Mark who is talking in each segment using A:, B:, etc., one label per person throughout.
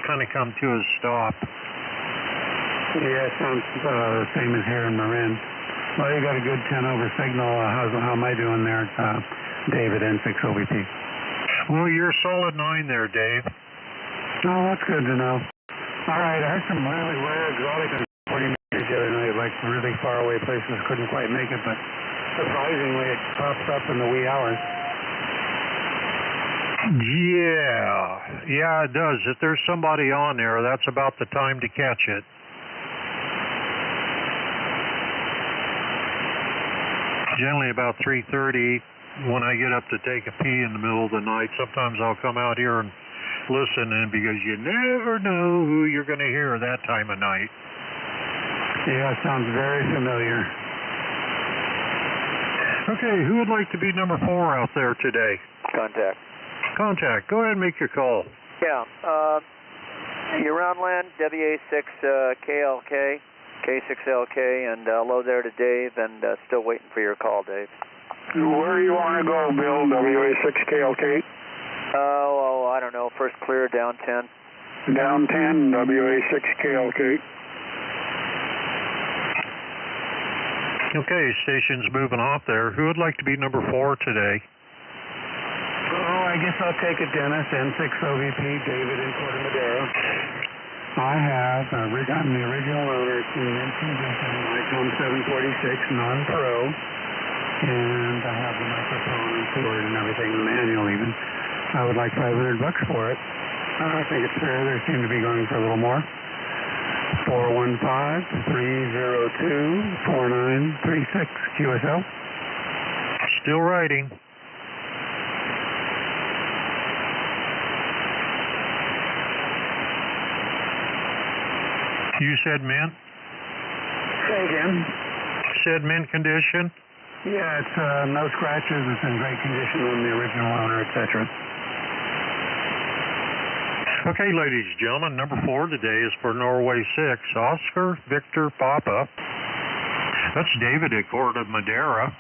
A: kind of come to a stop.
B: Yeah, it sounds the same as here in Marin. Well, you got a good 10 over signal. How am I doing there? David, N6OVP.
A: Well, you're a solid 9 there, Dave.
B: Oh, that's good to know. All right, I heard some really rare exotic 40 meters the other night, like really far away places couldn't quite make it, but surprisingly it pops up in the wee hours.
A: Yeah, it does. If there's somebody on there, that's about the time to catch it. Generally about 3:30 when I get up to take a pee in the middle of the night. Sometimes I'll come out here and listen in because you never know who you're going to hear that time of night.
B: Yeah, sounds very familiar.
A: Okay, who would like to be number 4 out there today? Contact. Go ahead and make your call.
C: Yeah. You're around land, WA6KLK, K6LK, and hello there to Dave, and still waiting for your call, Dave.
D: Where do you want to go, Bill? WA6KLK?
C: Oh, I don't know. First clear, down 10.
D: Down 10, WA6KLK.
A: Okay, station's moving off there. Who would like to be number 4 today?
B: Oh, I guess I'll take it, Dennis. N6OVP, David in Corte Madera. I have, I'm the original owner, it's an ICOM 746 non-pro, and I have the microphone and cord and everything, the manual even. I would like $500 for it. I think it's fair. They seem to be going for a little more. 415-302-4936, QSL.
A: Still writing. You said mint?
B: Say again?
A: Said mint condition?
B: Yeah, it's no scratches. It's in great condition on the original owner, etc.
A: Okay, ladies and gentlemen, number 4 today is for Norway 6, Oscar Victor Papa. That's David at Corte Madera.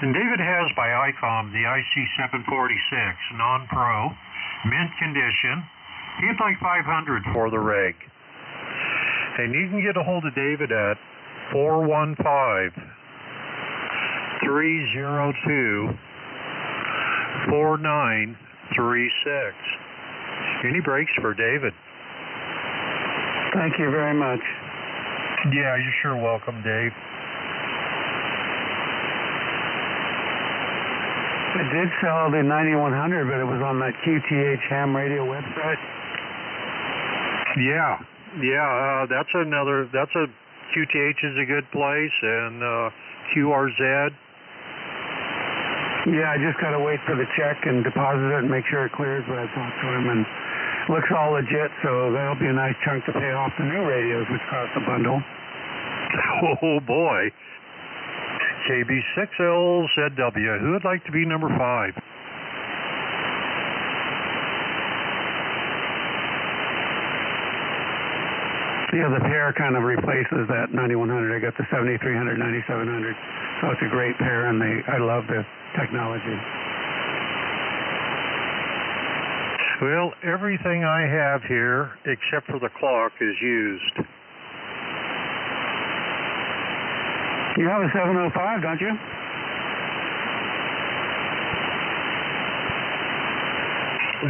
A: And David has by ICOM the IC746, non-pro, mint condition. He'd like $500 for the rig. And you can get a hold of David at 415-302-4936. Any breaks for David?
B: Thank you very much.
A: Yeah, you're sure welcome, Dave.
B: I did sell the 9100, but it was on that QTH ham radio website.
A: Yeah, that's a QTH is a good place, and QRZ.
B: Yeah, I just got to wait for the check and deposit it and make sure it clears, but I talked to him and looks all legit, so that'll be a nice chunk to pay off the new radios, which cost a bundle.
A: Oh, boy. KB6LZW, who would like to be number 5?
B: Yeah, the pair kind of replaces that 9100. I got the 7300, 9700. So it's a great pair, and I love the technology.
A: Well, everything I have here, except for the clock, is used.
B: You have a 705, don't you?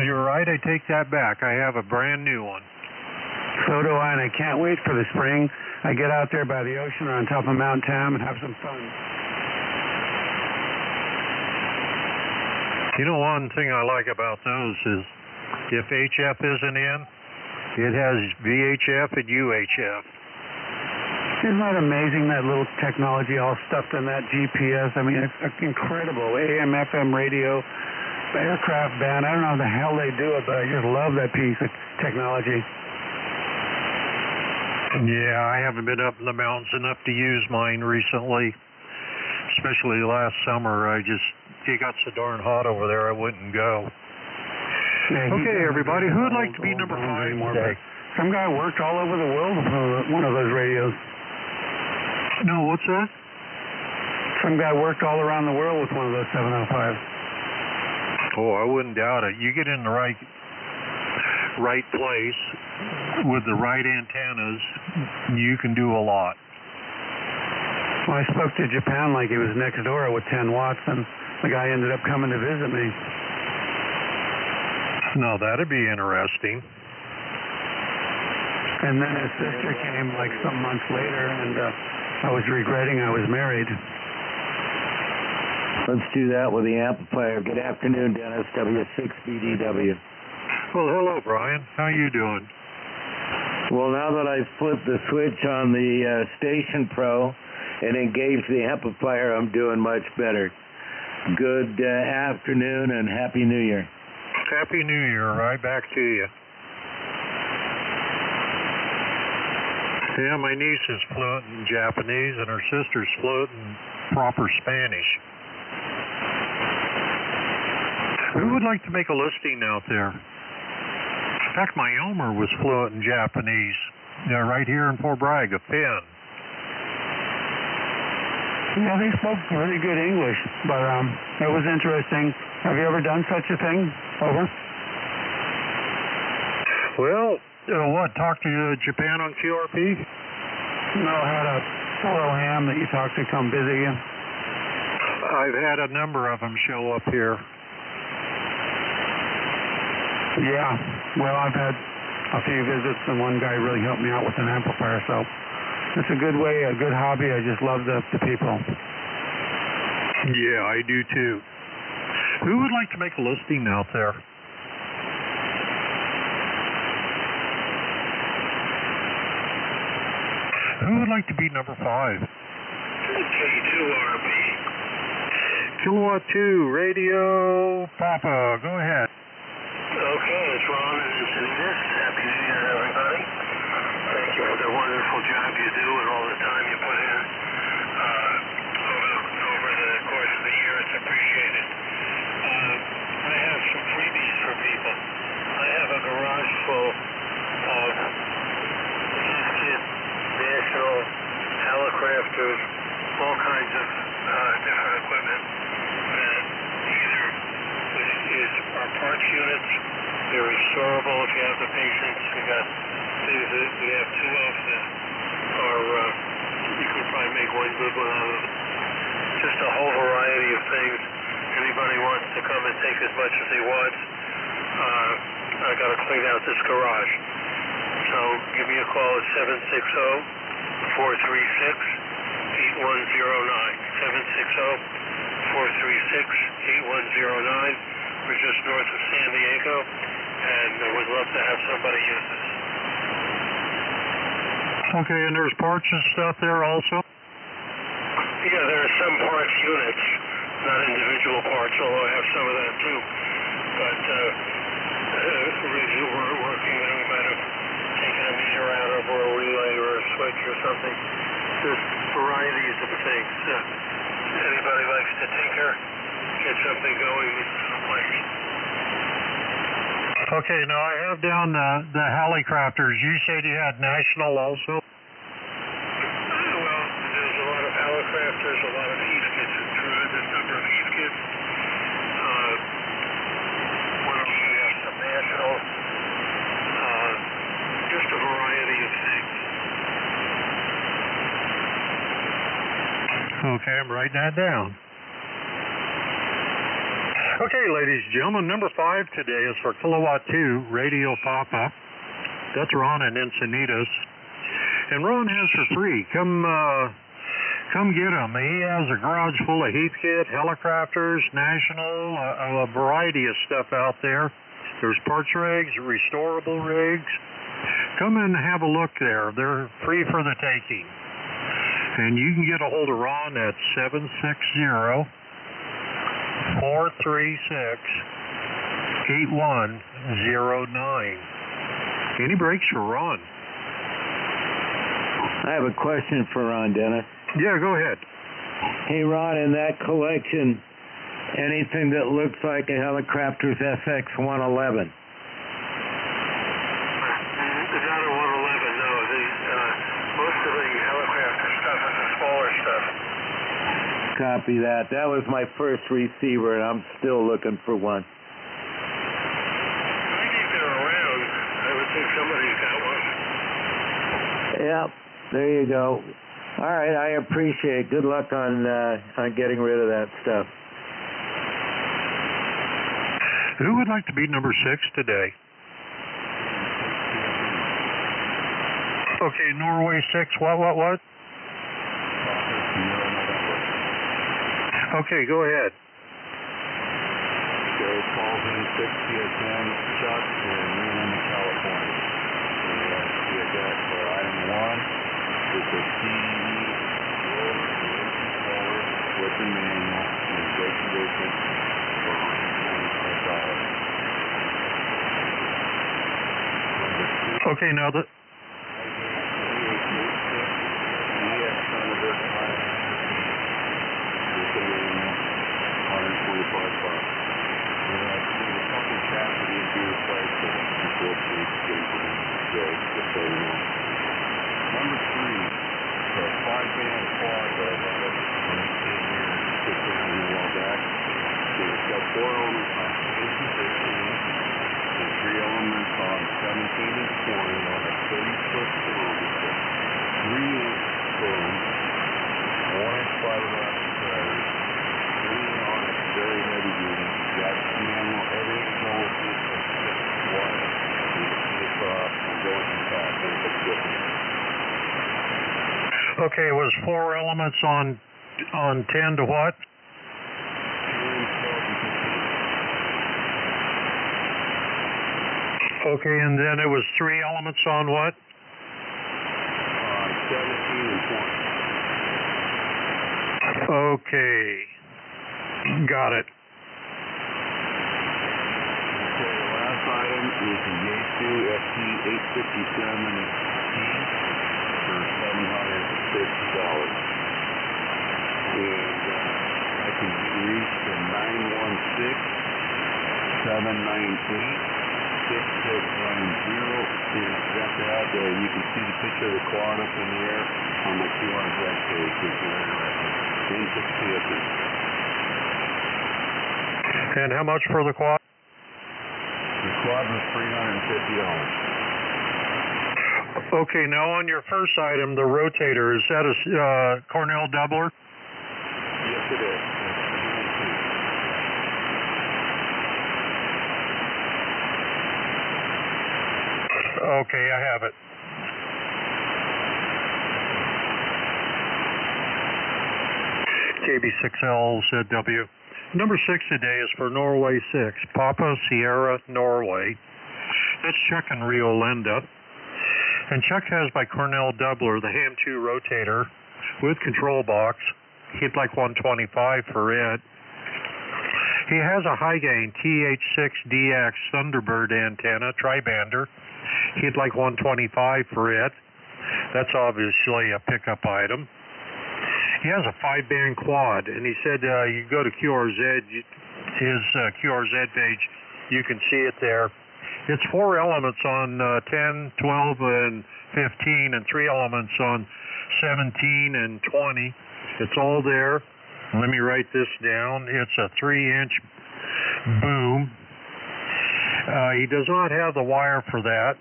A: You're right, I take that back. I have a brand new one.
B: So do I, and I can't wait for the spring. I get out there by the ocean or on top of Mount Tam and have some fun.
A: You know, one thing I like about those is if HF isn't in, it has VHF and UHF.
B: Isn't that amazing, that little technology all stuffed in that GPS? I mean, it's incredible. AM, FM radio, aircraft band. I don't know how the hell they do it, but I just love that piece of technology.
A: Yeah, I haven't been up in the mountains enough to use mine recently, especially last summer. It got so darn hot over there I wouldn't go.
B: Yeah,
A: okay, everybody, who would like to be number 5 today?
B: Some guy worked all over the world with one of those radios.
A: No, what's that?
B: Some guy worked all around the world with one of those 705s.
A: Oh, I wouldn't doubt it. You get in the right right place with the right antennas, you can do a lot.
B: Well, I spoke to Japan like it was next door with 10 watts, and the guy ended up coming to visit me.
A: Now, that'd be interesting.
B: And then his sister came like some months later, and I was regretting I was married.
E: Let's do that with the amplifier. Good afternoon, Dennis, W6BDW.
A: Well, hello, Brian. How you doing?
E: Well, now that I've flipped the switch on the Station Pro and engaged the amplifier, I'm doing much better. Good afternoon and Happy New Year.
A: Happy New Year. Right back to you. Yeah, my niece is fluent in Japanese, and her sister's fluent in proper Spanish. Who would like to make a listing out there? In fact, my Elmer was fluent in Japanese. Yeah, right here in Fort Bragg, a Finn.
B: Yeah, they spoke really good English, but it was interesting. Have you ever done such a thing? Over?
A: Well, what, talk to Japan on QRP?
B: No, I had a fellow ham that you talked to come visit you.
A: I've had a number of them show up here.
B: Yeah, well, I've had a few visits, and one guy really helped me out with an amplifier, so it's a good way, a good hobby. I just love the people.
A: Yeah, I do too. Who would like to make a listing out there? Who would like to be number 5?
D: K2RB.
A: Kilowatt 2, Radio Papa, go ahead.
D: Okay, it's Ron in Encinitas. Happy New Year, everybody. Thank you for the wonderful job you do and all the time you put in over the course of the year. It's appreciated. I have some freebies for people. I have a garage full of Heathkit, National, Hallicrafters, all kinds of different equipment that either are parts units, they're restorable if you have the patience. We have 2 of that are, you could probably make one good one out of it. Just a whole variety of things. Anybody wants to come and take as much as he wants. I got to clean out this garage. So give me a call at 760-436-8109. 760-436-8109. We're just north of San Diego, and I would love to have somebody use this.
A: Okay, and there's parts and stuff there also?
D: Yeah, there are some parts units, not individual parts, although I have some of that too. But we're working, we might have taken a meter out of, or a relay, or a switch, or something. There's varieties of things. Anybody likes to tinker, get something going, this is the place.
A: Okay, now I have down the Hallicrafters. You said you had National also?
D: Well, there's a lot of Hallicrafters, a lot of Heathkits, a tremendous number of Heathkits. What else do we have? Some National. Just a variety of things.
A: Okay, I'm writing that down. Okay, ladies and gentlemen, number 5 today is for Kilowatt 2, Radio Papa. That's Ron in Encinitas. And Ron has for free. Come get him. He has a garage full of Heathkit, Hallicrafters, National, a variety of stuff out there. There's parts rigs, restorable rigs. Come and have a look there. They're free for the taking. And you can get a hold of Ron at 760-436-8109. Any breaks for Ron?
E: I have a question for Ron, Dennis.
A: Yeah, go ahead.
E: Hey, Ron, in that collection, anything that looks like a Hallicrafters FX111?
D: Not a 111, no. Most of the Hallicrafter stuff is the smaller stuff.
E: Copy that. That was my first receiver, and I'm still looking for one.
D: I think they're around. somebody's got one.
E: Yep, there you go. All right, I appreciate it. Good luck on getting rid of that stuff.
A: Who would like to be number 6 today? Okay, Norway 6, what? Okay, go ahead.
B: Okay, calls in 6 PSN, Chuck in Newland, California. And we got for item 1, it's a CDE roller with the manual in great condition for $125.
A: Okay, now the...
B: Number 3, the 5-band quad that I got up from the state here and put down here a while back. It's got 4 elements on 8 and 15, and 3 elements on 17 and 20 on a 30-foot kilometer, 3-inch boom, 1-inch fiber optic battery, 3 on it, very heavy duty. Got manual, everything going through the 6 wire. It's going to top, and it's different.
A: Okay, it was 4 elements on 10 to what? Okay, and then it was 3 elements on what?
B: 17 and 20.
A: Okay, got it.
B: Okay, the last item is the Yaesu FT857T for $750. And I can be reached at 916-798-6690. And I've got that. You can see the picture of the quad up in the air on my QRZ page if you're interested. In 6
A: And how much for the quad?
B: The quad was $350.
A: Okay, now on your first item, the rotator, is that a Cornell doubler?
B: Yes, it is.
A: Okay, I have it. KB6LZW. Number 6 today is for Norway 6, Papa Sierra Norway. That's Chuck in Rio Linda. And Chuck has by Cornell doubler the Ham 2 rotator with control box. He'd like 125 for it. He has a high gain TH6DX Thunderbird antenna, tri-bander. He'd like 125 for it. That's obviously a pickup item. He has a 5-band quad, and he said you go to QRZ, his QRZ page, you can see it there. It's 4 elements on 10, 12, and 15, and 3 elements on 17 and 20. It's all there. Let me write this down. It's a 3-inch boom. He does not have the wire for that.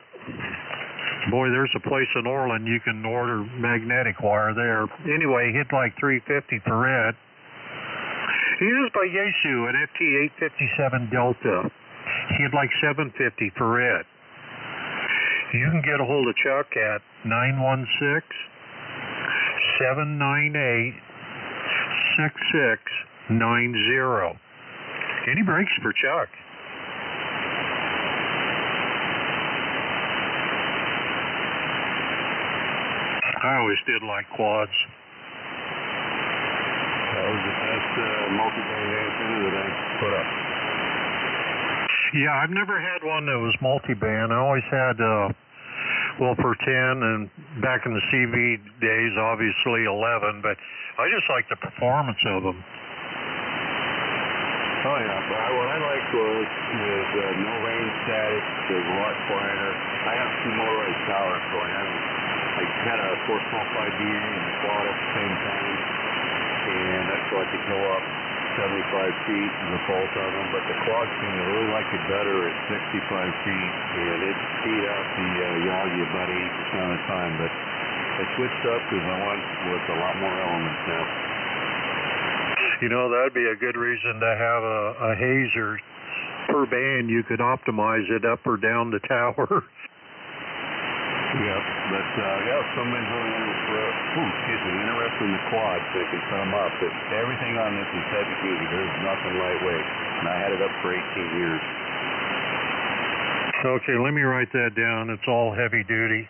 A: Boy, there's a place in Orland you can order magnetic wire there. Anyway, he'd like $350 for it. He is by Yaesu, an FT857 Delta. He'd like $750 for it. You can get a hold of Chuck at 916-798-6690. Any breaks for Chuck? I always did like quads.
B: That was the best multi-band antenna that I put up.
A: Yeah, I've never had one that was multi-band. I always had, well, for 10, and back in the CV days, obviously 11, but I just like the performance of them.
B: Oh, yeah. But what I liked was no range static. It was a lot quieter. I have 2 motorized towers, so I had a 4 small 5 DA and a quad at the same time, and that's so I could go up
F: 75 feet the both of them, but the quad seemed to really like it better at 65 feet, and it beat out the Yagi about 80% of the time, but I switched up because I want with a lot more elements now.
A: You know, that'd be a good reason to have a hazer per band. You could optimize it up or down the tower.
F: Yep, but someone's really interested in the quad, so they can set them up. But everything on this is heavy duty. There's nothing lightweight, and I had it up for 18 years.
A: Okay, let me write that down. It's all heavy duty.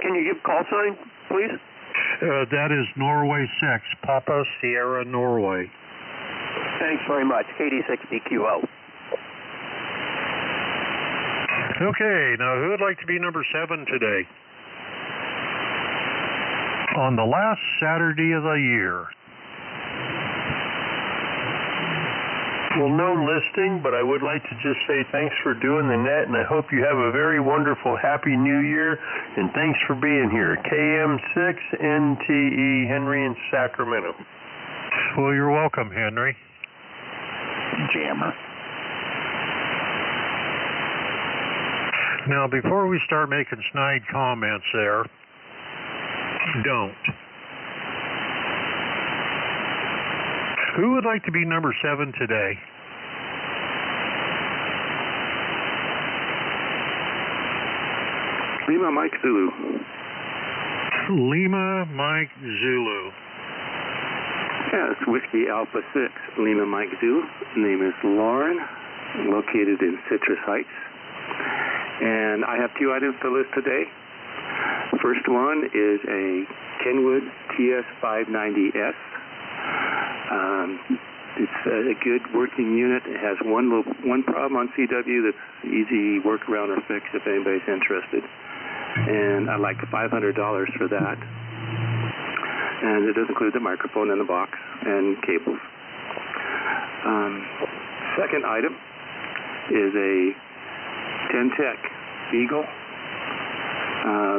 G: Can you give call sign, please?
A: That is Norway 6, Papa Sierra Norway.
G: Thanks very much. KD6BQO.
A: Okay, now who would like to be number 7 today? On the last Saturday of the year.
H: Well, no listing, but I would like to just say thanks for doing the net, and I hope you have a very wonderful Happy New Year, and thanks for being here. KM6NTE, Henry in Sacramento.
A: Well, you're welcome, Henry.
B: Jammer.
A: Now, before we start making snide comments there, don't. Who would like to be number 7 today?
B: Lima Mike Zulu.
A: Lima Mike Zulu.
B: Yeah, it's Whiskey Alpha 6, Lima Mike Zulu. Name is Lauren, located in Citrus Heights. And I have 2 items to list today. First one is a Kenwood TS590S. It's a good working unit. It has one problem on CW that's easy workaround or fix if anybody's interested. And I'd like $500 for that. And it does include the microphone in the box and cables. Second item is a Ten-Tech Eagle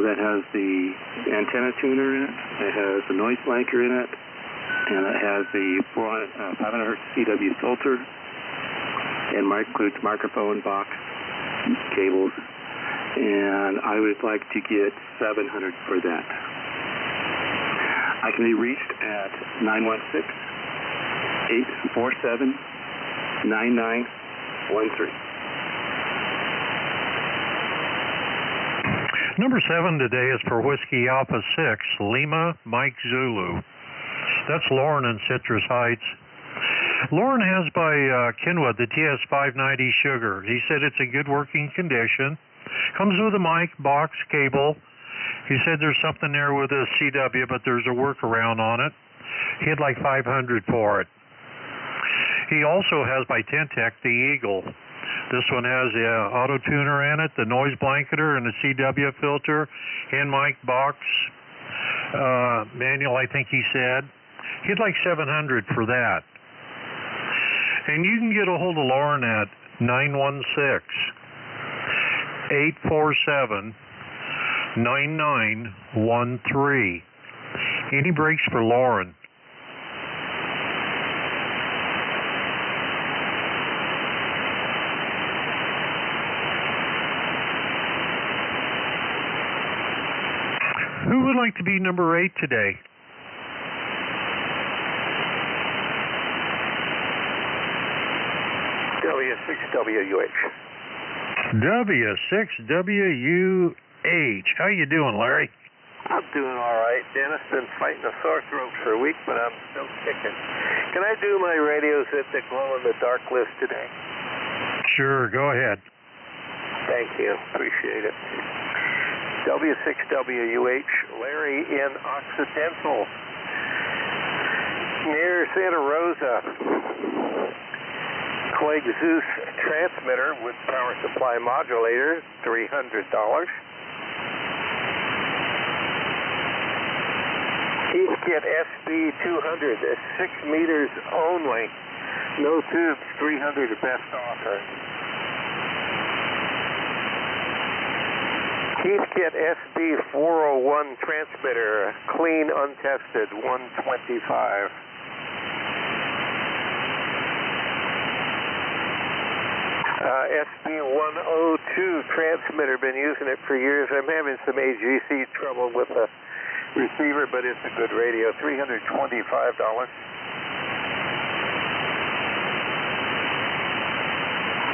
B: that has the antenna tuner in it. It has the noise blanker in it. And it has the 500 hertz CW filter, and includes microphone, box, cables, and I would like to get $700 for that. I can be reached at 916-847-9913.
A: Number 7 today is for Whiskey Alpha 6, Lima Mike Zulu. That's Lauren in Citrus Heights. Lauren has by Kenwood the TS590 Sugar. He said it's in good working condition. Comes with a mic, box, cable. He said there's something there with a CW, but there's a workaround on it. He'd like $500 for it. He also has by Ten-Tech the Eagle. This one has the auto tuner in it, the noise blanketer, and the CW filter, and mic, box, manual, I think he said. He'd like $700 for that. And you can get a hold of Lauren at 916-847-9913. Any breaks for Lauren? Who would like to be number 8 today?
G: W6WUH.
A: W6WUH. How you doing, Larry?
G: I'm doing all right, Dennis. Been fighting a sore throat for a week, but I'm still kicking. Can I do my radios at the glow-in-the-dark list today?
A: Sure, go ahead.
G: Thank you. Appreciate it. W6WUH, Larry in Occidental, near Santa Rosa. Clegg Zeus transmitter with power supply modulator, $300. Heathkit SB200, 6 meters only. No tubes, $300 best offer. Heathkit SB401 transmitter, clean, untested, $125. SB102 transmitter. Been using it for years. I'm having some AGC trouble with the receiver, but it's a good radio. $325.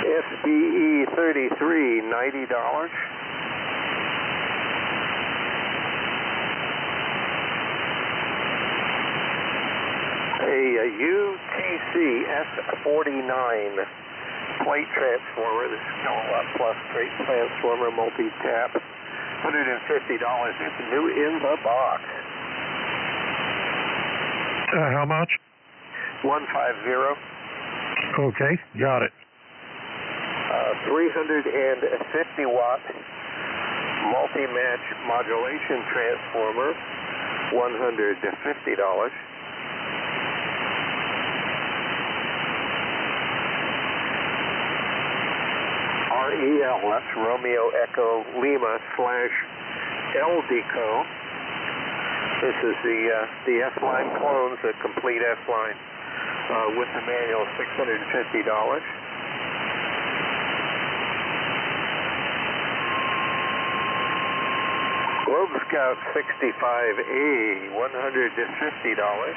G: SBE33, $90. A UTC S49 plate transformer, the kilowatt plus plate transformer, multi-tap, $150. It's new in the box.
A: How much?
G: 150.
A: Okay, got it.
G: 350 watt multi-match modulation transformer, $150. REL, that's Romeo Echo Lima / LDECO. This is the S-Line clones, the complete S-Line with the manual, $650. Globe Scout 65A, $150.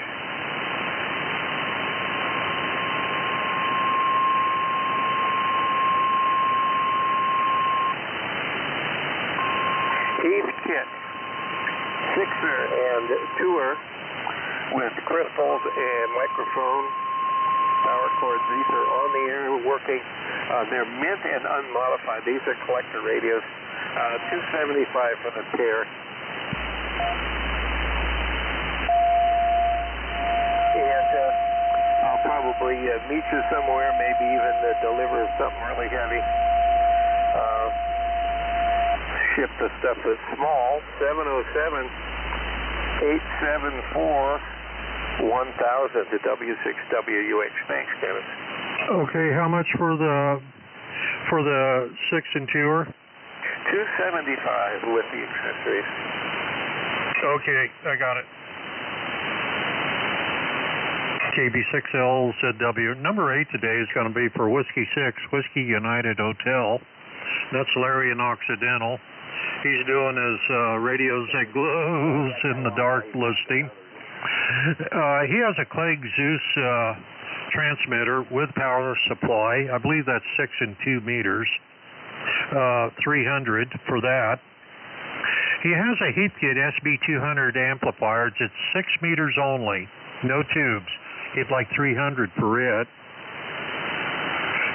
G: Heathkit 6er and 2er with crystals and microphone power cords. These are on the air working. They're mint and unmodified. These are collector radios. $275 for the pair. And I'll probably meet you somewhere, maybe even deliver something really heavy. Ship the stuff that's small. 707-874-1000 to W6WUH. Thanks, Dennis.
A: Okay, how much for the 6 and 2er?
G: $275 with the accessories.
A: Okay, I got it. KB6LZW. Number 8 today is going to be for Whiskey 6, Whiskey United Hotel. That's Larry in Occidental. He's doing his radios that glows in the dark listing. He has a Clegg Zeus transmitter with power supply. I believe that's 6 and 2 meters. 300 for that. He has a Heathkit SB200 amplifier. It's 6 meters only, no tubes. He'd like 300 for it.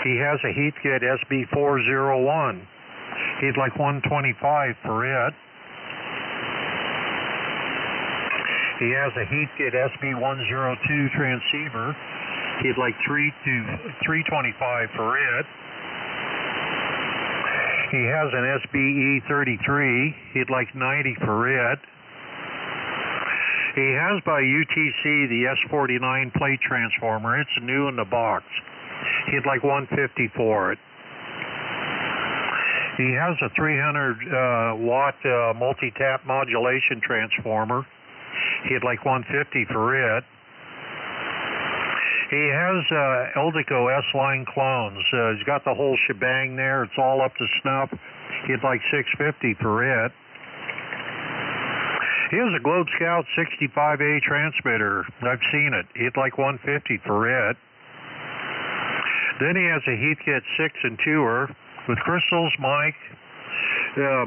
A: He has a Heathkit SB401. He'd like 125 for it. He has a Heathkit SB102 transceiver. He'd like 325 for it. He has an SBE33. He'd like 90 for it. He has by UTC the S49 plate transformer. It's new in the box. He'd like 150 for it. He has a 300 watt multi-tap modulation transformer. He'd like 150 for it. He has LDECO S-Line clones. He's got the whole shebang there. It's all up to snuff. He'd like 650 for it. He has a Globe Scout 65A transmitter. I've seen it. He'd like 150 for it. Then he has a Heathkit 6 and 2er with crystals, mic,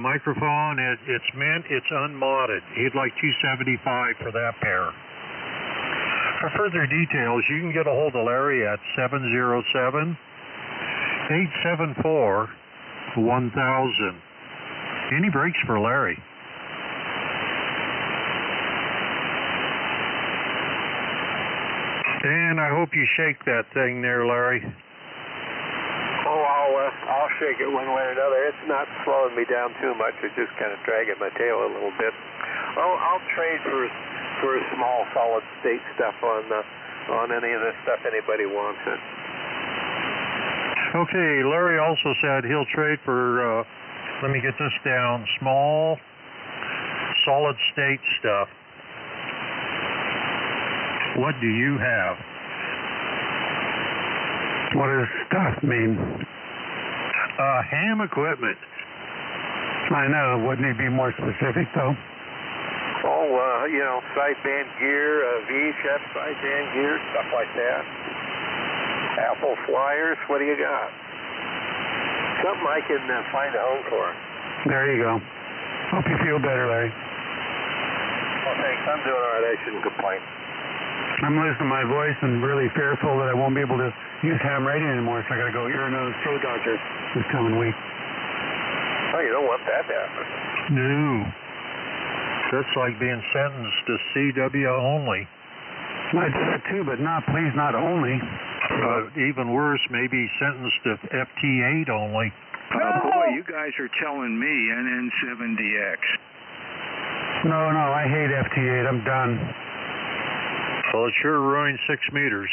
A: microphone. It's mint. It's unmodded. He'd like 275 for that pair. For further details, you can get a hold of Larry at 707-874-1000. Any breaks for Larry? And I hope you shake that thing there, Larry.
G: Oh, I'll shake it one way or another. It's not slowing me down too much. It's just kind of dragging my tail a little bit. Oh, I'll trade for small solid state stuff on any of the stuff anybody wants it.
A: Okay, Larry also said he'll trade for, let me get this down, small solid state stuff. What do you have?
B: What does stuff mean?
A: Ham equipment.
B: I know. Wouldn't he be more specific, though?
G: Oh, sideband gear, VHF sideband gear, stuff like that. Apple flyers, what do you got? Something I can find a home for.
B: There you go. Hope you feel better, Larry.
G: Well, thanks. I'm doing all right. I shouldn't complain.
B: I'm losing my voice and really fearful that I won't be able to use ham radio anymore, so I got to go ear, nose, throat doctor this coming week.
G: Oh, you don't want that to happen.
A: No. That's like being sentenced to CW only.
B: I do that too, but please, not only.
A: Even worse, maybe sentenced to FT8 only.
I: Boy, you guys are telling me NN70X.
B: No, I hate FT8. I'm done.
A: Well, it sure ruined 6 meters.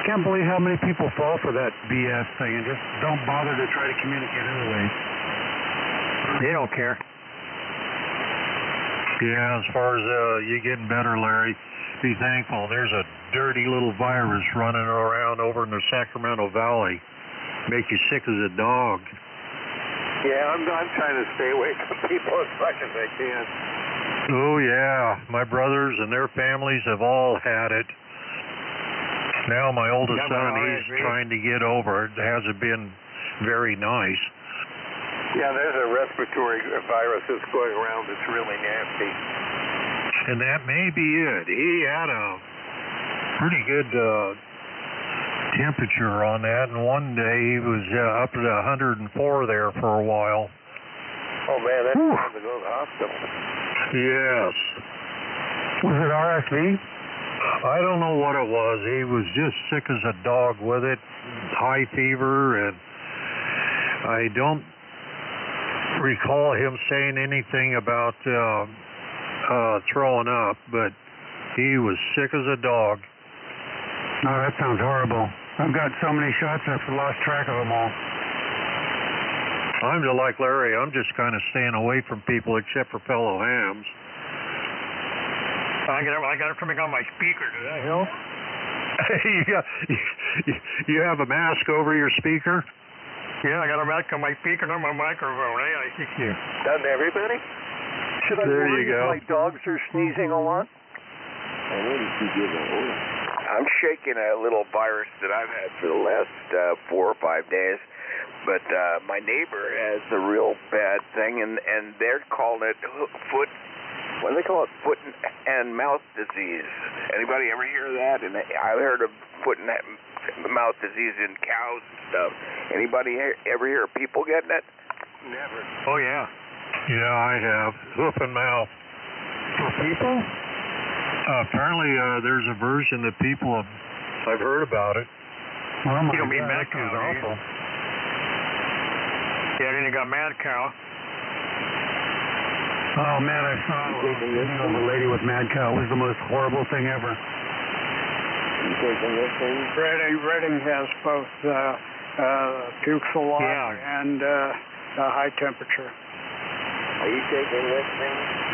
B: Can't believe how many people fall for that BS thing and just don't bother to try to communicate anyway. They don't care.
A: Yeah, as far as you getting better, Larry, be thankful. There's a dirty little virus running around over in the Sacramento Valley. Make you sick as a dog.
G: Yeah, I'm trying to stay away from people as much as I can.
A: Oh, yeah. My brothers and their families have all had it. Now my oldest son, he's trying to get over it. It hasn't been very nice.
G: Yeah, there's a respiratory virus that's going around that's really nasty.
A: And that may be it. He had a pretty good temperature on that, and one day he was up at 104 there for a while.
G: Oh, man, that's time to go to the hospital.
A: Yes.
B: Was it RSV?
A: I don't know what it was. He was just sick as a dog with it, high fever, and I don't recall him saying anything about throwing up, but he was sick as a dog.
B: Oh, that sounds horrible. I've got so many shots, I've lost track of them all.
A: I'm just like Larry. I'm just kind of staying away from people except for fellow hams.
B: I got it coming on my speaker. Does that help?
A: You have a mask over your speaker?
B: Yeah, I got a mask on my speaker and on my microphone. Hey, I think you.
G: Doesn't everybody? Should I
A: there
G: worry
A: you go.
G: if my dogs are sneezing a lot? I'm shaking a little virus that I've had for the last 4 or 5 days. But my neighbor has a real bad thing, and they're calling it foot and mouth disease. Anybody ever hear that? And I heard of foot and mouth disease in cows and stuff. Anybody ever hear of people getting it?
B: Never. Oh, yeah.
A: Yeah, I have. Hoof and mouth.
B: For people?
A: Apparently, there's a version that people have. I've heard about it.
B: Oh, my
J: You don't mean
B: God,
J: mad
B: that sounds
J: cow,
B: awful.
J: Yeah, then you got mad cow.
B: Oh, man, I saw a lady with mad cow. It was the most horrible thing ever.
J: Redding has both pukes a lot and high temperature.
G: Are you taking listings?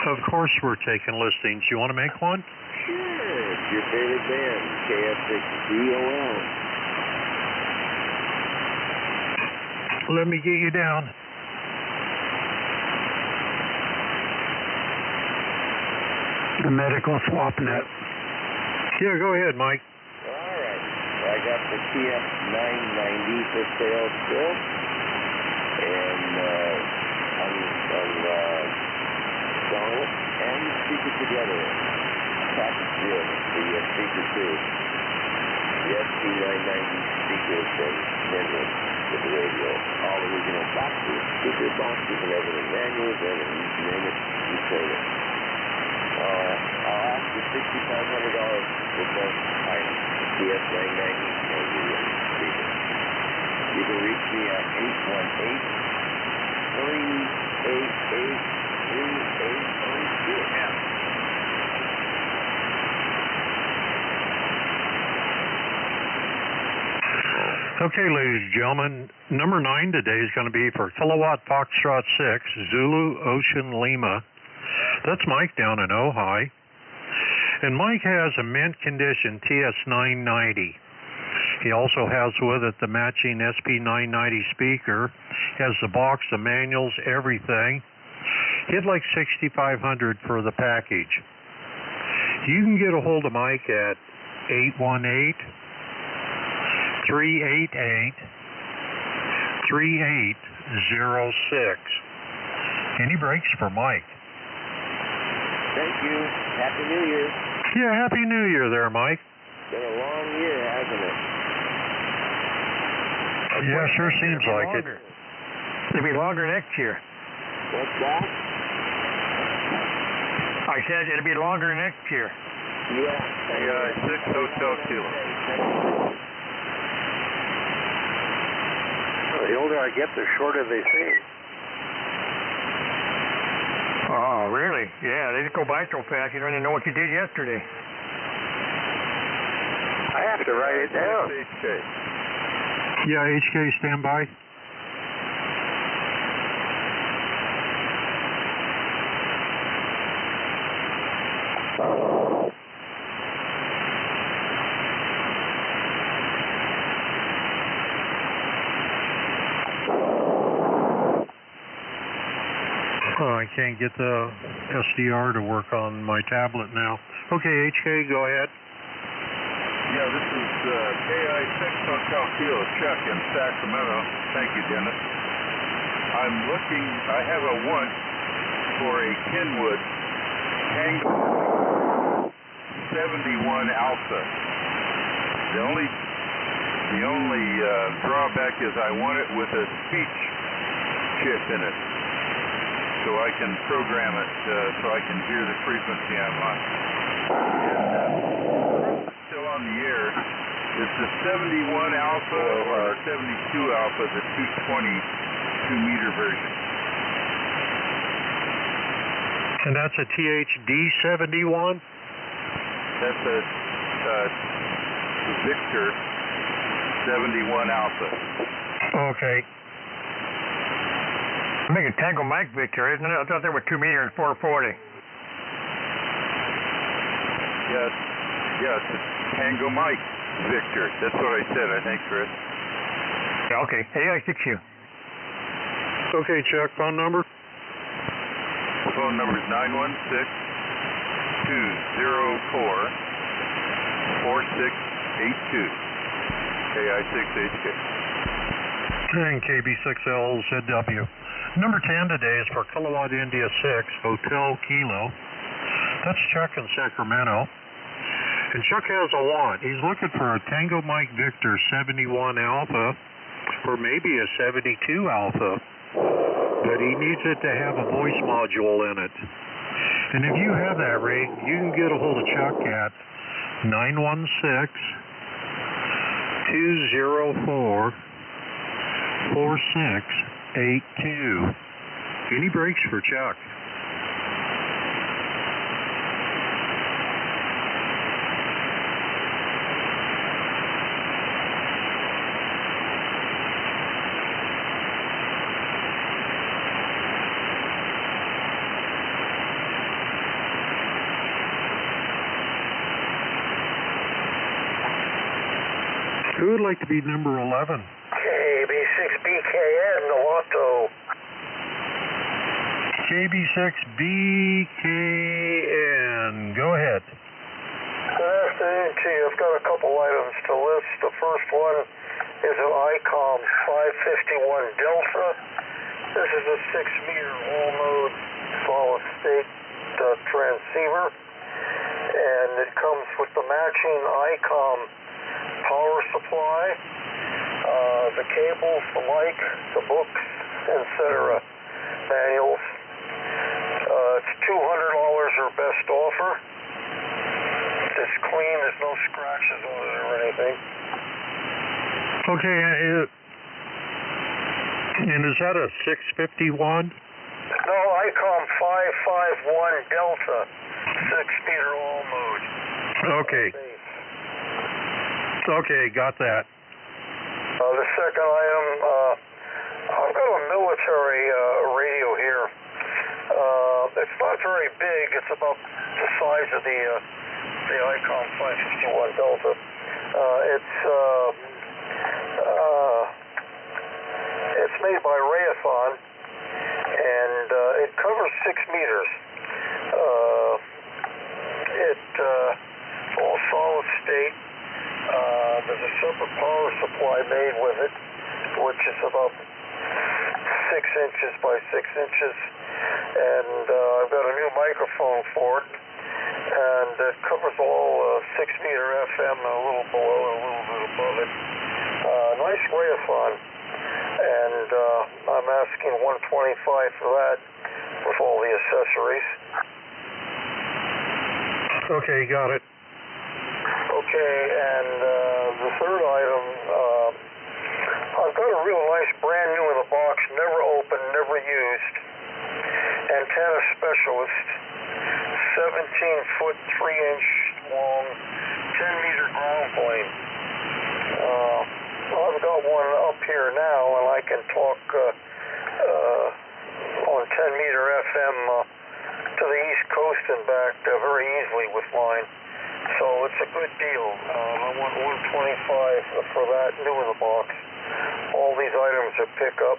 A: Of course we're taking listings. You want to make one?
G: Sure. It's your favorite band, KF6DOL.
A: Let me get you down.
B: The medical swap net.
A: Yeah, go ahead, Mike.
G: All right. I got the TF990 for sale still. And I'm selling it and speaker together. Package deal, the speaker too. The ST990 speaker from Denver with the radio. All original boxes, speaker boxes and everything. Manuals, everything. You name it, you trade it. I'll ask you $6,500 for both items. TF990 and the speaker. You can reach me at 818-388-3802.
A: Okay, ladies and gentlemen, number 9 today is going to be for Kilowatt Foxtrot 6, Zulu Ocean Lima. That's Mike down in Ojai. And Mike has a mint condition TS990. He also has with it the matching SP990 speaker, has the box, the manuals, everything. He'd like $6,500 for the package. You can get a hold of Mike at 818-388-3806. Any breaks for Mike?
K: Thank you. Happy New Year.
A: Yeah, Happy New Year there, Mike.
K: Been a long year, hasn't it?
A: Yeah, sure seems like it.
J: It'll be longer next year.
K: What's that?
J: I said it'll be longer next year.
K: Yeah.
F: AI 6 Hotel Kilo.
G: The older I get, the shorter they seem.
J: Oh, really? Yeah, they just go by so fast you don't even know what you did yesterday.
G: I have to write it down.
F: HK.
A: Yeah, HK, stand by. I can't get the SDR to work on my tablet now. Okay, HK, go ahead.
F: Yeah, this is KI 6 Hotel Kilo, Chuck in Sacramento. Thank you, Dennis. I have a want for a Kenwood Tango 71 Alpha. The only drawback is I want it with a speech chip in it, so I can program it so I can hear the frequency I'm on. And still on the air. Is the 71 Alpha or 72 Alpha the 220 2-meter version?
A: And that's a THD71?
F: That's a Victor 71 Alpha.
A: Okay.
J: I think it's Tango Mike Victor, isn't it? I thought they were 2 meter and 440.
F: Yes, it's a Tango Mike Victor. That's what I said, I think, Chris.
J: Yeah, okay. AI 6U.
A: Okay, Chuck, phone number?
F: Phone number is 916-204-4682. KI6HK.
A: And KB6LZW. Number 10 today is for Kilowatt India 6, Hotel Kilo. That's Chuck in Sacramento. And Chuck has a want. He's looking for a Tango Mike Victor 71 Alpha, or maybe a 72 Alpha. But he needs it to have a voice module in it. And if you have that rig, you can get a hold of Chuck at 916-204-4682. Any breaks for Chuck? Who would like to be number 11?
G: KB6BKN, Nolato.
A: KB6BKN. Go ahead.
G: Good afternoon to you. I've got a couple items to list. The first one is an ICOM 551 Delta. This is a 6-meter all-mode solid-state transceiver. And it comes with the matching ICOM power supply, the cables, the mic, the books, etc. manuals. It's $200 or best offer. It's clean, there's no scratches on it or anything.
A: Okay, and is that a 651?
G: No, ICOM 551 Delta, 6-meter all mode.
A: Okay. Okay, got that.
G: The second item, I've got a military radio here. It's not very big. It's about the size of the ICOM 551 Delta. It's It's made by Raytheon, and it covers 6 meters. It's all solid state. There's a separate power supply made with it, which is about 6 inches by 6 inches, and I've got a new microphone for it, and it covers all 6 meter FM, a little below and a little bit above it. Nice Raytheon, and I'm asking $125 for that with all the accessories.
A: Okay, got it.
G: Okay, and the third item, I've got a real nice, brand new in the box, never opened, never used, antenna specialist, 17-foot, 3-inch long, 10-meter ground plane. I've got one up here now, and I can talk on 10-meter FM to the East Coast and back very easily with mine. So it's a good deal. I want $125 for that, new in the box. All these items are pickup.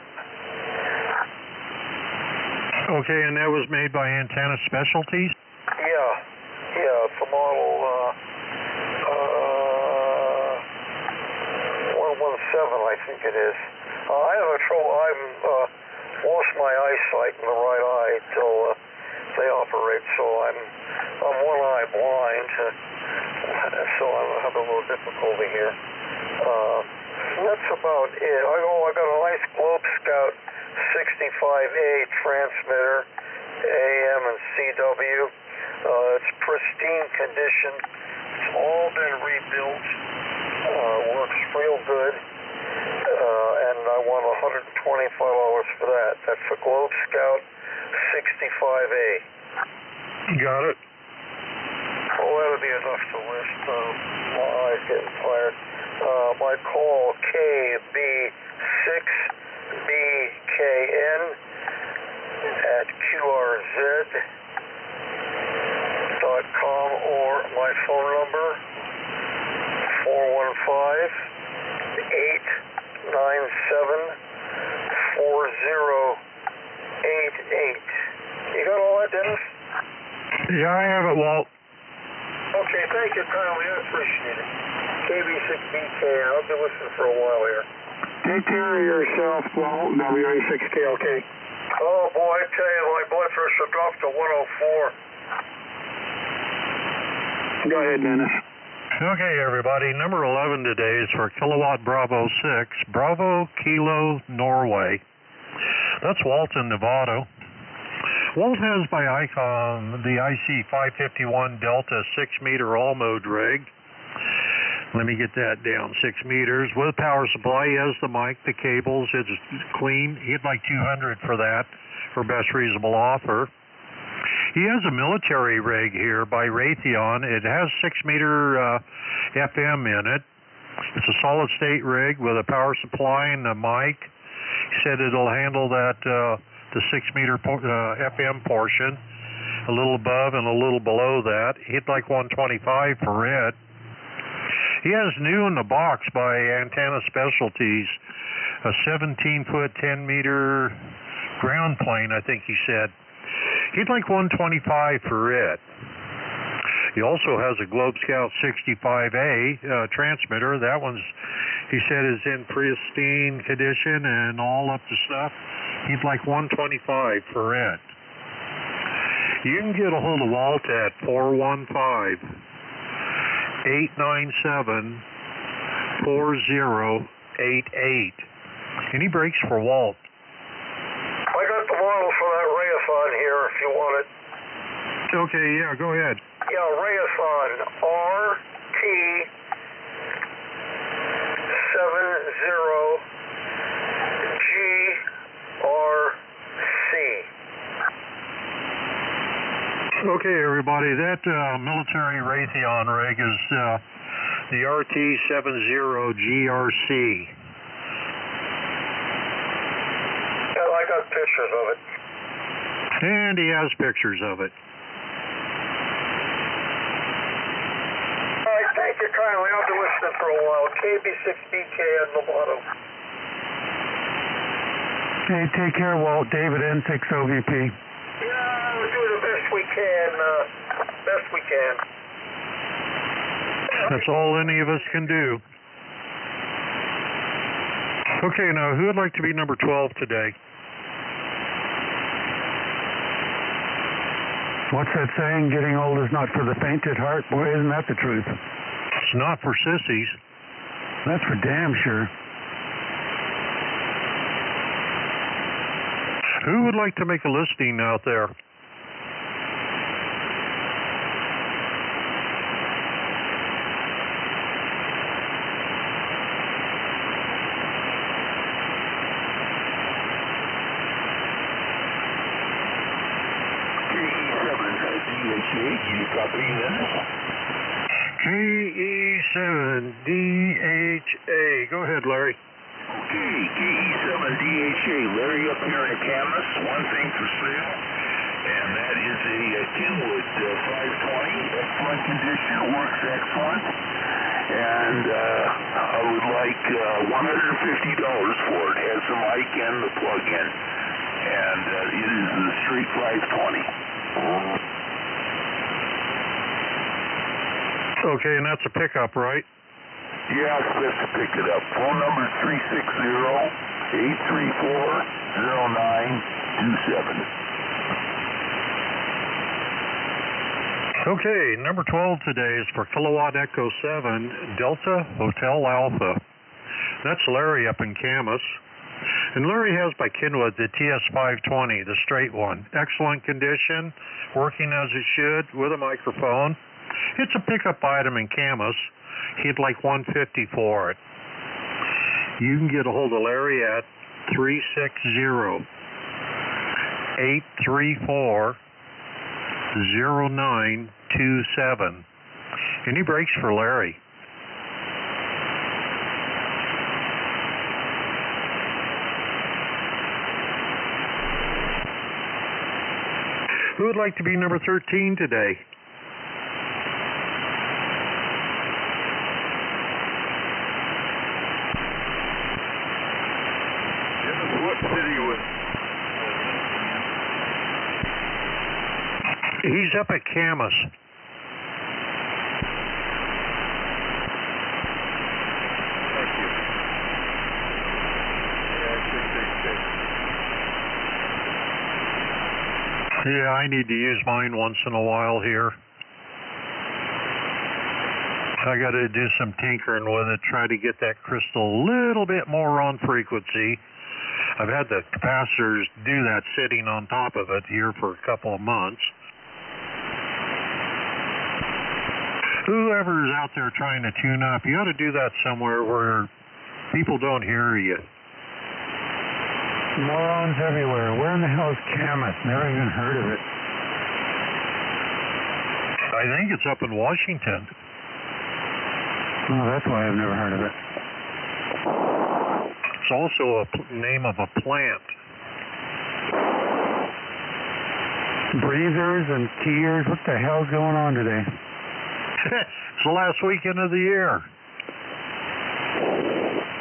A: Okay, and that was made by Antenna Specialties?
G: Yeah, it's a model 117, I think it is. I have a trouble. I've lost my eyesight in the right eye till they operate, so I'm one eye blind, so I'm having a little difficulty here. That's about it. I got a nice Globe Scout 65A transmitter, AM and CW. It's pristine condition. It's all been rebuilt. Works real good. And I want $125 for that. That's a Globe Scout 65A.
A: Got it.
G: Well, that'll be enough to list. My eyes getting tired. My call KB6BKN at QRZ.com, or my phone number 415-897-4088. You got all that, Dennis?
A: Yeah, I have it, Walt.
G: Okay, thank you kindly. I appreciate it. KB6BK, I'll be listening for a while here.
B: Take care of yourself, Walt. WA6KLK.
G: Oh, boy, I tell you, my blood pressure dropped to 104.
B: Go ahead, Dennis.
A: Okay, everybody. Number 11 today is for Kilowatt Bravo 6, Bravo Kilo Norway. That's Walt in Nevada. Walt has by ICOM the IC551 Delta 6-meter all-mode rig. Let me get that down, 6 meters. With power supply, he has the mic, the cables, it's clean. He'd like $200 for that, for best reasonable offer. He has a military rig here by Raytheon. It has 6-meter FM in it. It's a solid-state rig with a power supply and a mic. He said it'll handle that the 6-meter FM portion, a little above and a little below that. He'd like $125 for it. He has new in the box by Antenna Specialties, a 17-foot, 10-meter ground plane, I think he said. He'd like $125 for it. He also has a Globe Scout 65A transmitter. That one's, he said, is in pristine condition and all up to stuff. He'd like $125 for it. You can get a hold of Walt at 415-897-4088. Any breaks for Walt?
G: I got the model for that Raytheon here if you want it.
A: Okay, yeah, go ahead.
G: Yeah, Raytheon RT70GRC.
A: Okay, everybody, that military Raytheon rig is the RT70GRC.
G: Yeah, I got pictures of it.
A: And he has pictures of it.
G: All right, thank you kindly. I'll be listening for a while. KB6BK at Nevada.
B: Hey, take care, Walt. David, N6OVP.
G: Yeah, we're doing the best we can. Best we can.
A: That's all any of us can do. Okay, now who would like to be number 12 today?
B: What's that saying? Getting old is not for the faint at heart? Boy, isn't that the truth?
A: It's not for sissies.
B: That's for damn sure.
A: Who would like to make a listing out there? KE7DHA. Go ahead, Larry.
L: Okay, KE7DHA. Larry up here in Camas. One thing for sale, and that is a Kenwood 520. Excellent condition, works excellent. And I would like $150 for it. Has the mic and the plug-in. And it is the straight 520.
A: Okay, and that's a pickup, right?
L: Yeah, it's best to pick it up. Phone number 360-834-0927.
A: Okay, number 12 today is for Kilowatt Echo 7, Delta Hotel Alpha. That's Larry up in Camas. And Larry has by Kenwood the TS520, the straight one. Excellent condition, working as it should with a microphone. It's a pickup item in Camas. He'd like $150 for it. You can get a hold of Larry at 360-834-0927. Any breaks for Larry? Who would like to be number 13 today?
L: What city was?
A: He's up at Camas.
L: Thank you.
A: Yeah, I need to use mine once in a while here. I got to do some tinkering with it, try to get that crystal a little bit more on frequency. I've had the capacitors do that sitting on top of it here for a couple of months. Whoever's out there trying to tune up, you ought to do that somewhere where people don't hear you.
B: Morons everywhere. Where in the hell is Camas? Never even heard of it.
A: I think it's up in Washington.
B: Oh, that's why I've never heard of it.
A: It's also a name of a plant.
B: Breathers and keyers. What the hell's going on today?
A: It's the last weekend of the year.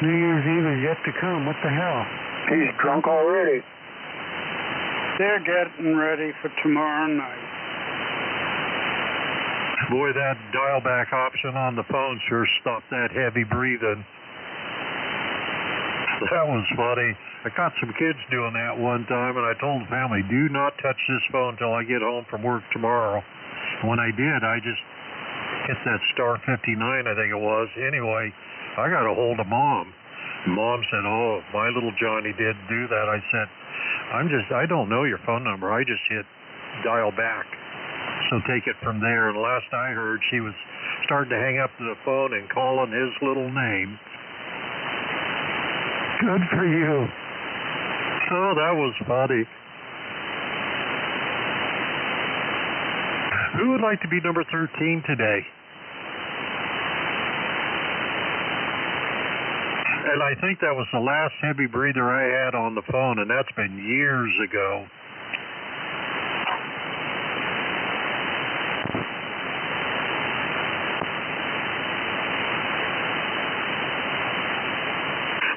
B: New Year's Eve is yet to come. What the hell?
G: He's drunk already.
M: They're getting ready for tomorrow night.
A: Boy, that dial back option on the phone sure stopped that heavy breathing. That was funny. I caught some kids doing that one time, and I told the family, do not touch this phone until I get home from work tomorrow. And when I did, I just hit that star 59, I think it was. Anyway, I got a hold of Mom. Mom said, oh, my little Johnny did do that. I said, I don't know your phone number. I just hit dial back. So take it from there. And last I heard, she was starting to hang up the phone and calling his little name.
B: Good for you.
A: Oh, that was funny. Who would like to be number 13 today? And I think that was the last heavy breather I had on the phone, and that's been years ago.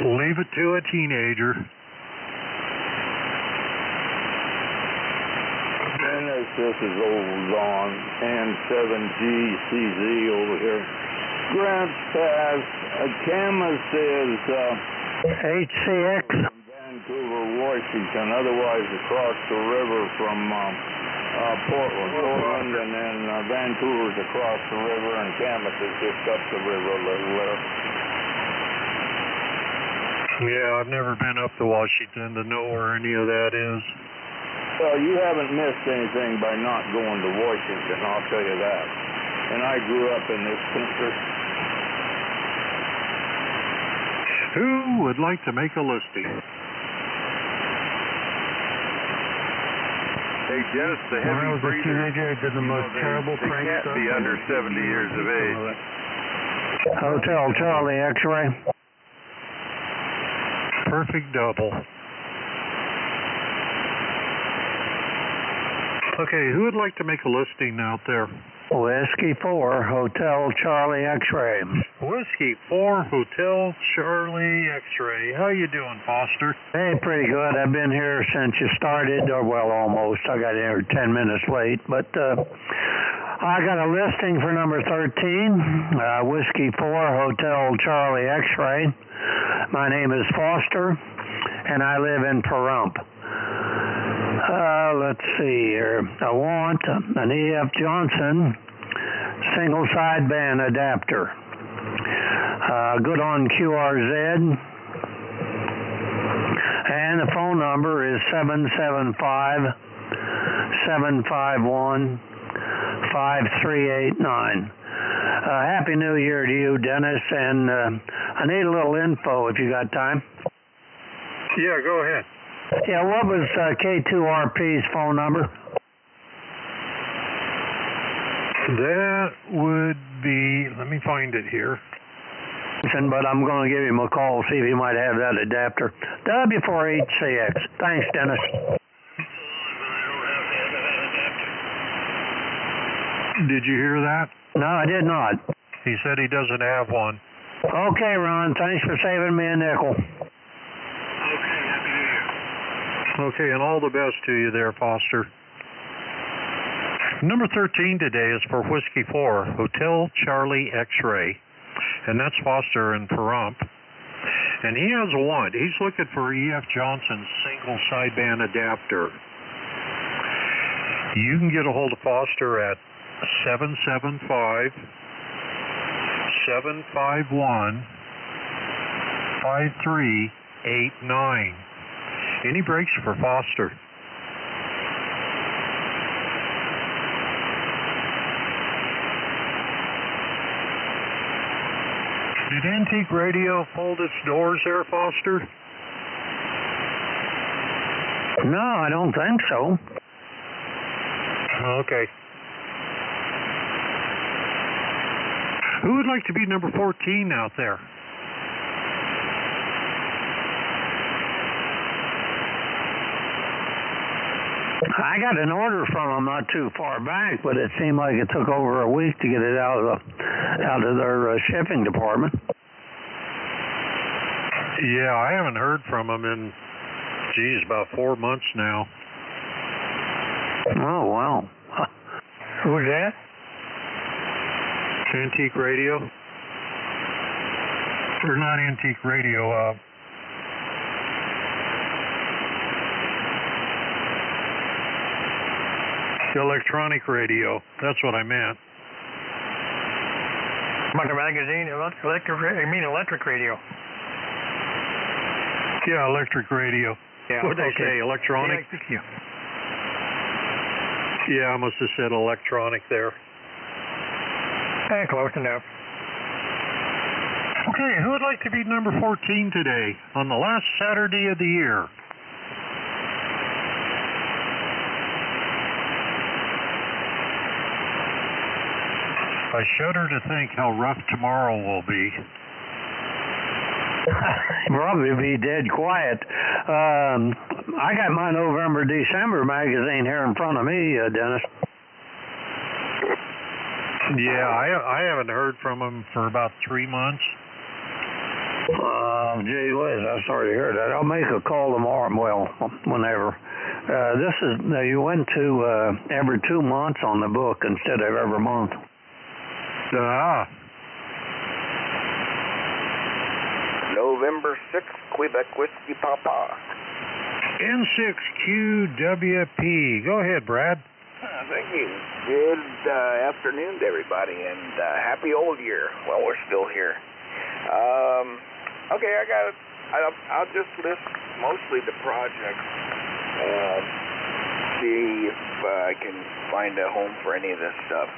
A: Leave it to a teenager.
F: This is old Don N7GCZ over here. Grants Pass. Camas is
M: HCX.
F: Vancouver, Washington. Otherwise across the river from Portland, and then Vancouver's across the river, and Camas is just up the river a little there.
A: Yeah, I've never been up to Washington to know where any of that is.
F: Well, you haven't missed anything by not going to Washington, I'll tell you that. And I grew up in this country.
A: Who would like to make a listing?
F: Hey, Dennis, the heavy
B: When I was a teenager, I did the most terrible prank
F: can't
B: stuff.
F: be under 70 years of age.
M: Hotel Charlie X-ray.
A: Perfect double. Okay, who would like to make a listing out there?
M: Whiskey 4, Hotel Charlie X-ray.
A: Whiskey 4, Hotel Charlie X-ray. How you doing, Foster?
M: Hey, pretty good. I've been here since you started, or well, almost. I got here 10 minutes late, but I got a listing for number 13, Whiskey 4, Hotel Charlie X-ray. My name is Foster, and I live in Pahrump. Let's see here. I want an E.F. Johnson single sideband adapter. Good on QRZ. And the phone number is 775-751-5389. Happy New Year to you, Dennis, and I need a little info if you got time.
A: Yeah, go ahead.
M: Yeah, what was K2RP's phone number?
A: That would be, let me find it here.
M: But I'm going to give him a call, see if he might have that adapter. W4HCX. Thanks, Dennis.
A: Did you hear that?
M: No, I did not.
A: He said he doesn't have one.
M: Okay, Ron. Thanks for saving me a nickel.
A: Okay, and all the best to you there, Foster. Number 13 today is for Whiskey 4, Hotel Charlie X-ray, and that's Foster in Pahrump. And he has one. He's looking for E.F. Johnson's single sideband adapter. You can get a hold of Foster at 775-751-5389. Any breaks for Foster? Did Antique Radio fold its doors there, Foster?
M: No, I don't think so.
A: Okay. Who would like to be number 14 out there?
M: I got an order from them not too far back, but it seemed like it took over a week to get it out of their shipping department.
A: Yeah, I haven't heard from them in, about 4 months now.
M: Oh, wow.
J: Who's that?
A: Antique Radio? Or not Antique Radio, Electronic Radio. That's what I meant.
J: About the magazine, electric radio.
A: Yeah, electric radio.
J: Yeah.
A: What did they say? Electronic?
J: Yeah.
A: Yeah, I must have said electronic there.
J: Close enough.
A: Okay, who would like to be number 14 today on the last Saturday of the year? I shudder to think how rough tomorrow will be.
M: Probably be dead quiet. I got my November, December magazine here in front of me, Dennis.
A: Yeah, I haven't heard from him for about 3 months.
M: Gee whiz, I'm sorry to hear that. I'll make a call tomorrow, well, whenever. You went to every 2 months on the book instead of every month.
K: November 6th, Quebec Whiskey Papa.
A: N6QWP. Go ahead, Brad.
K: Thank you. Good afternoon to everybody, and happy old year. Well, we're still here. Okay, I'll just list mostly the projects. See if I can find a home for any of this stuff.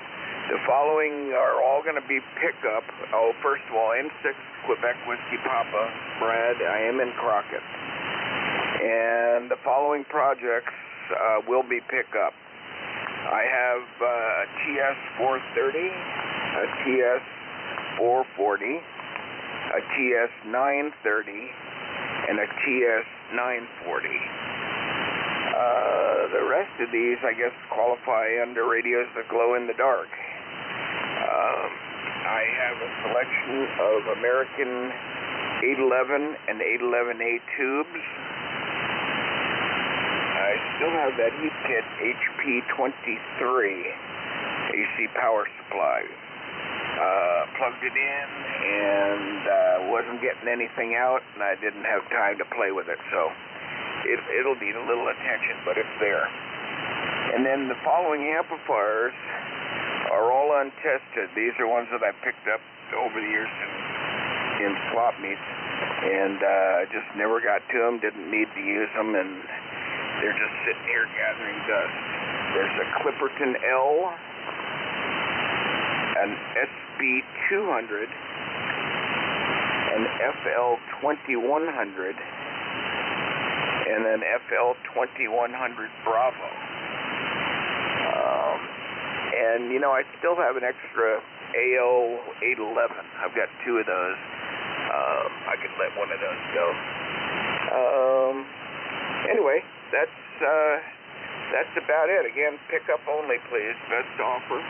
K: The following are all going to be pickup. Oh, first of all, N6 Quebec Whiskey Papa, Brad. I am in Crockett. And the following projects will be pickup. I have a TS-430, a TS-440, a TS-930, and a TS-940. The rest of these, I guess, qualify under radios that glow in the dark. I have a selection of American 811 and 811A tubes. I still have that heat kit HP23 AC power supply. Plugged it in and wasn't getting anything out, and I didn't have time to play with it, so it'll need a little attention, but it's there. And then the following amplifiers are all untested. These are ones that I picked up over the years in swap meets, and just never got to them, didn't need to use them, and they're just sitting here gathering dust. There's a Clipperton L, an SB200, an FL2100, and an FL2100 Bravo. And, you know, I still have an extra AL811. I've got 2 of those. I could let one of those go. Anyway, that's about it. Again, pick up only, please. Best offer.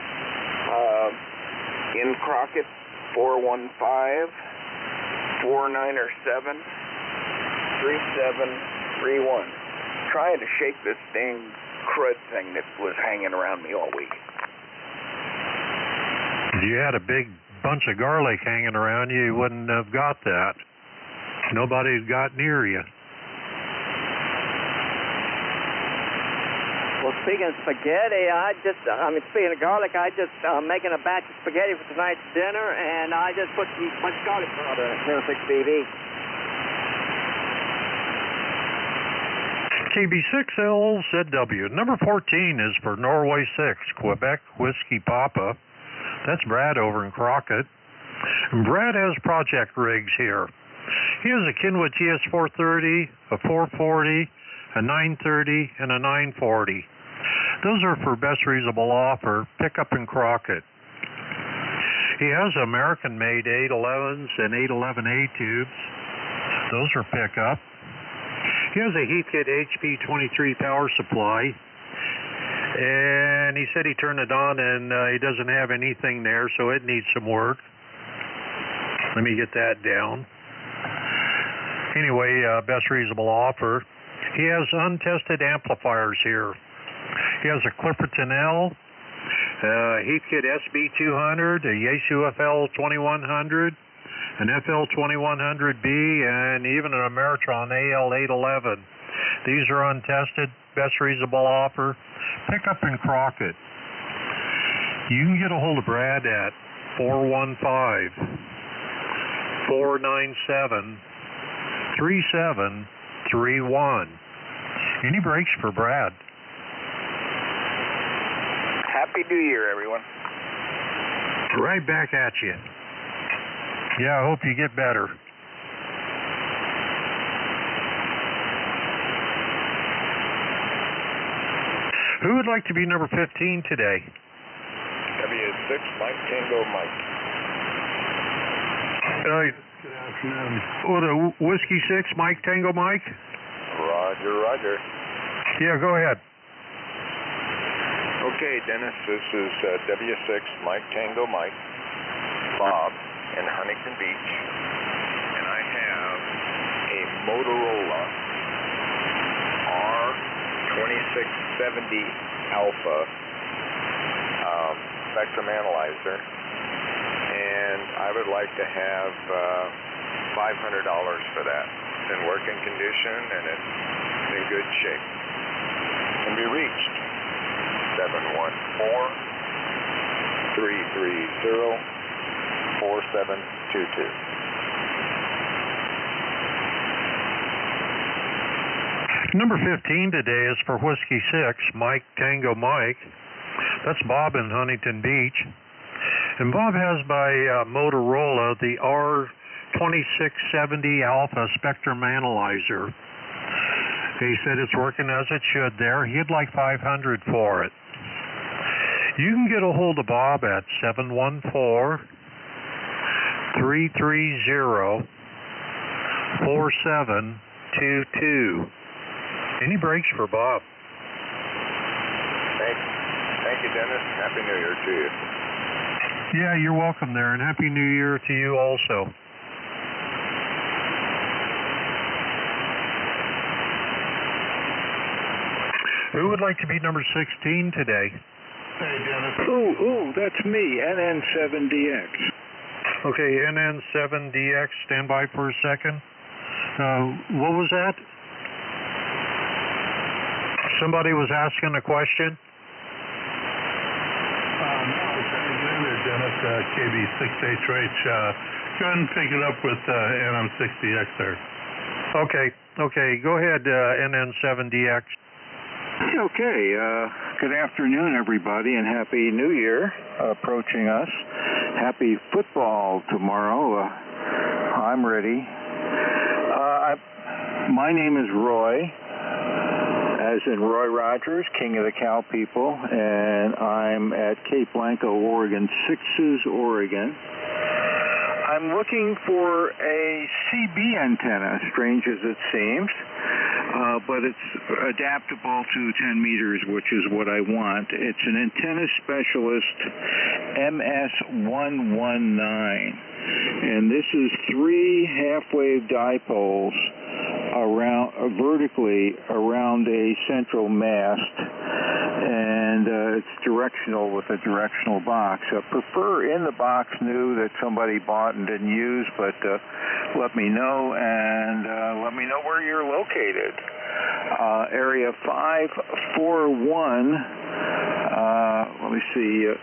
K: In Crockett, 415-4907-3731. Trying to shake this dang crud thing that was hanging around me all week.
A: If you had a big bunch of garlic hanging around you, you wouldn't have got that. Nobody got near you.
N: Well, speaking of spaghetti, speaking of garlic, I just making a batch of spaghetti for tonight's dinner, and I just put some much garlic powder in it, 06BB.
A: KB6LZW. Number 14 is for Norway 6, Quebec Whiskey Papa. That's Brad over in Crockett. And Brad has project rigs here. He has a Kenwood TS-430, a 440, a 930, and a 940. Those are for best reasonable offer, pickup in Crockett. He has American-made 811s and 811A tubes. Those are pickup. He has a Heathkit HP23 power supply. And he said he turned it on and he doesn't have anything there, so it needs some work. Let me get that down. Anyway, best reasonable offer. He has untested amplifiers here. He has a Clipperton L, Heathkit SB200, a Yaesu FL2100, an FL2100B, and even an Ameritron AL811. These are untested, best reasonable offer. Pick up in Crockett. You can get a hold of Brad at 415-497-3731. Any breaks for Brad?
K: Happy New Year, everyone.
A: Right back at you. Yeah, I hope you get better. Who would like to be number 15 today?
O: W6, Mike Tango Mike.
A: Good afternoon. What, a Whiskey 6, Mike Tango Mike?
O: Roger, roger.
A: Yeah, go ahead.
O: Okay, Dennis, this is W6, Mike Tango Mike, Bob, in Huntington Beach. And I Motorola R2670 Alpha spectrum analyzer, and I would like to have $500 for that. It's in working condition and it's in good shape. Can be reached 714-330-4722.
A: Number 15 today is for Whiskey 6, Mike Tango Mike. That's Bob in Huntington Beach. And Bob has by Motorola the R2670 Alpha Spectrum Analyzer. He said it's working as it should there. He'd like $500 for it. You can get a hold of Bob at 714-330-4722. Any breaks for Bob?
O: Thank you, Dennis. Happy New Year to you.
A: Yeah, you're welcome there, and Happy New Year to you also. Who would like to be number 16 today?
I: Hey, Dennis. Ooh, that's me, NN7DX.
A: Okay, NN7DX, stand by for a second. What was that? Somebody was asking a question?
I: No, Alexander Dennis, KB6HH. Go ahead and pick it up with NM60X there.
A: Okay, go ahead, NN7DX.
I: Okay, good afternoon, everybody, and Happy New Year approaching us. Happy football tomorrow. I'm ready. My name is Roy, as in Roy Rogers, King of the Cow People, and I'm at Cape Blanco, Oregon, Sixes, Oregon. I'm looking for a CB antenna, strange as it seems, but it's adaptable to 10 meters, which is what I want. It's an Antenna Specialist MS119, and this is 3 half-wave dipoles vertically around a central mast, and it's directional with a directional box. I prefer in the box new that somebody bought and didn't use, but let me know, and let me know where you're located. Area 541, let me see,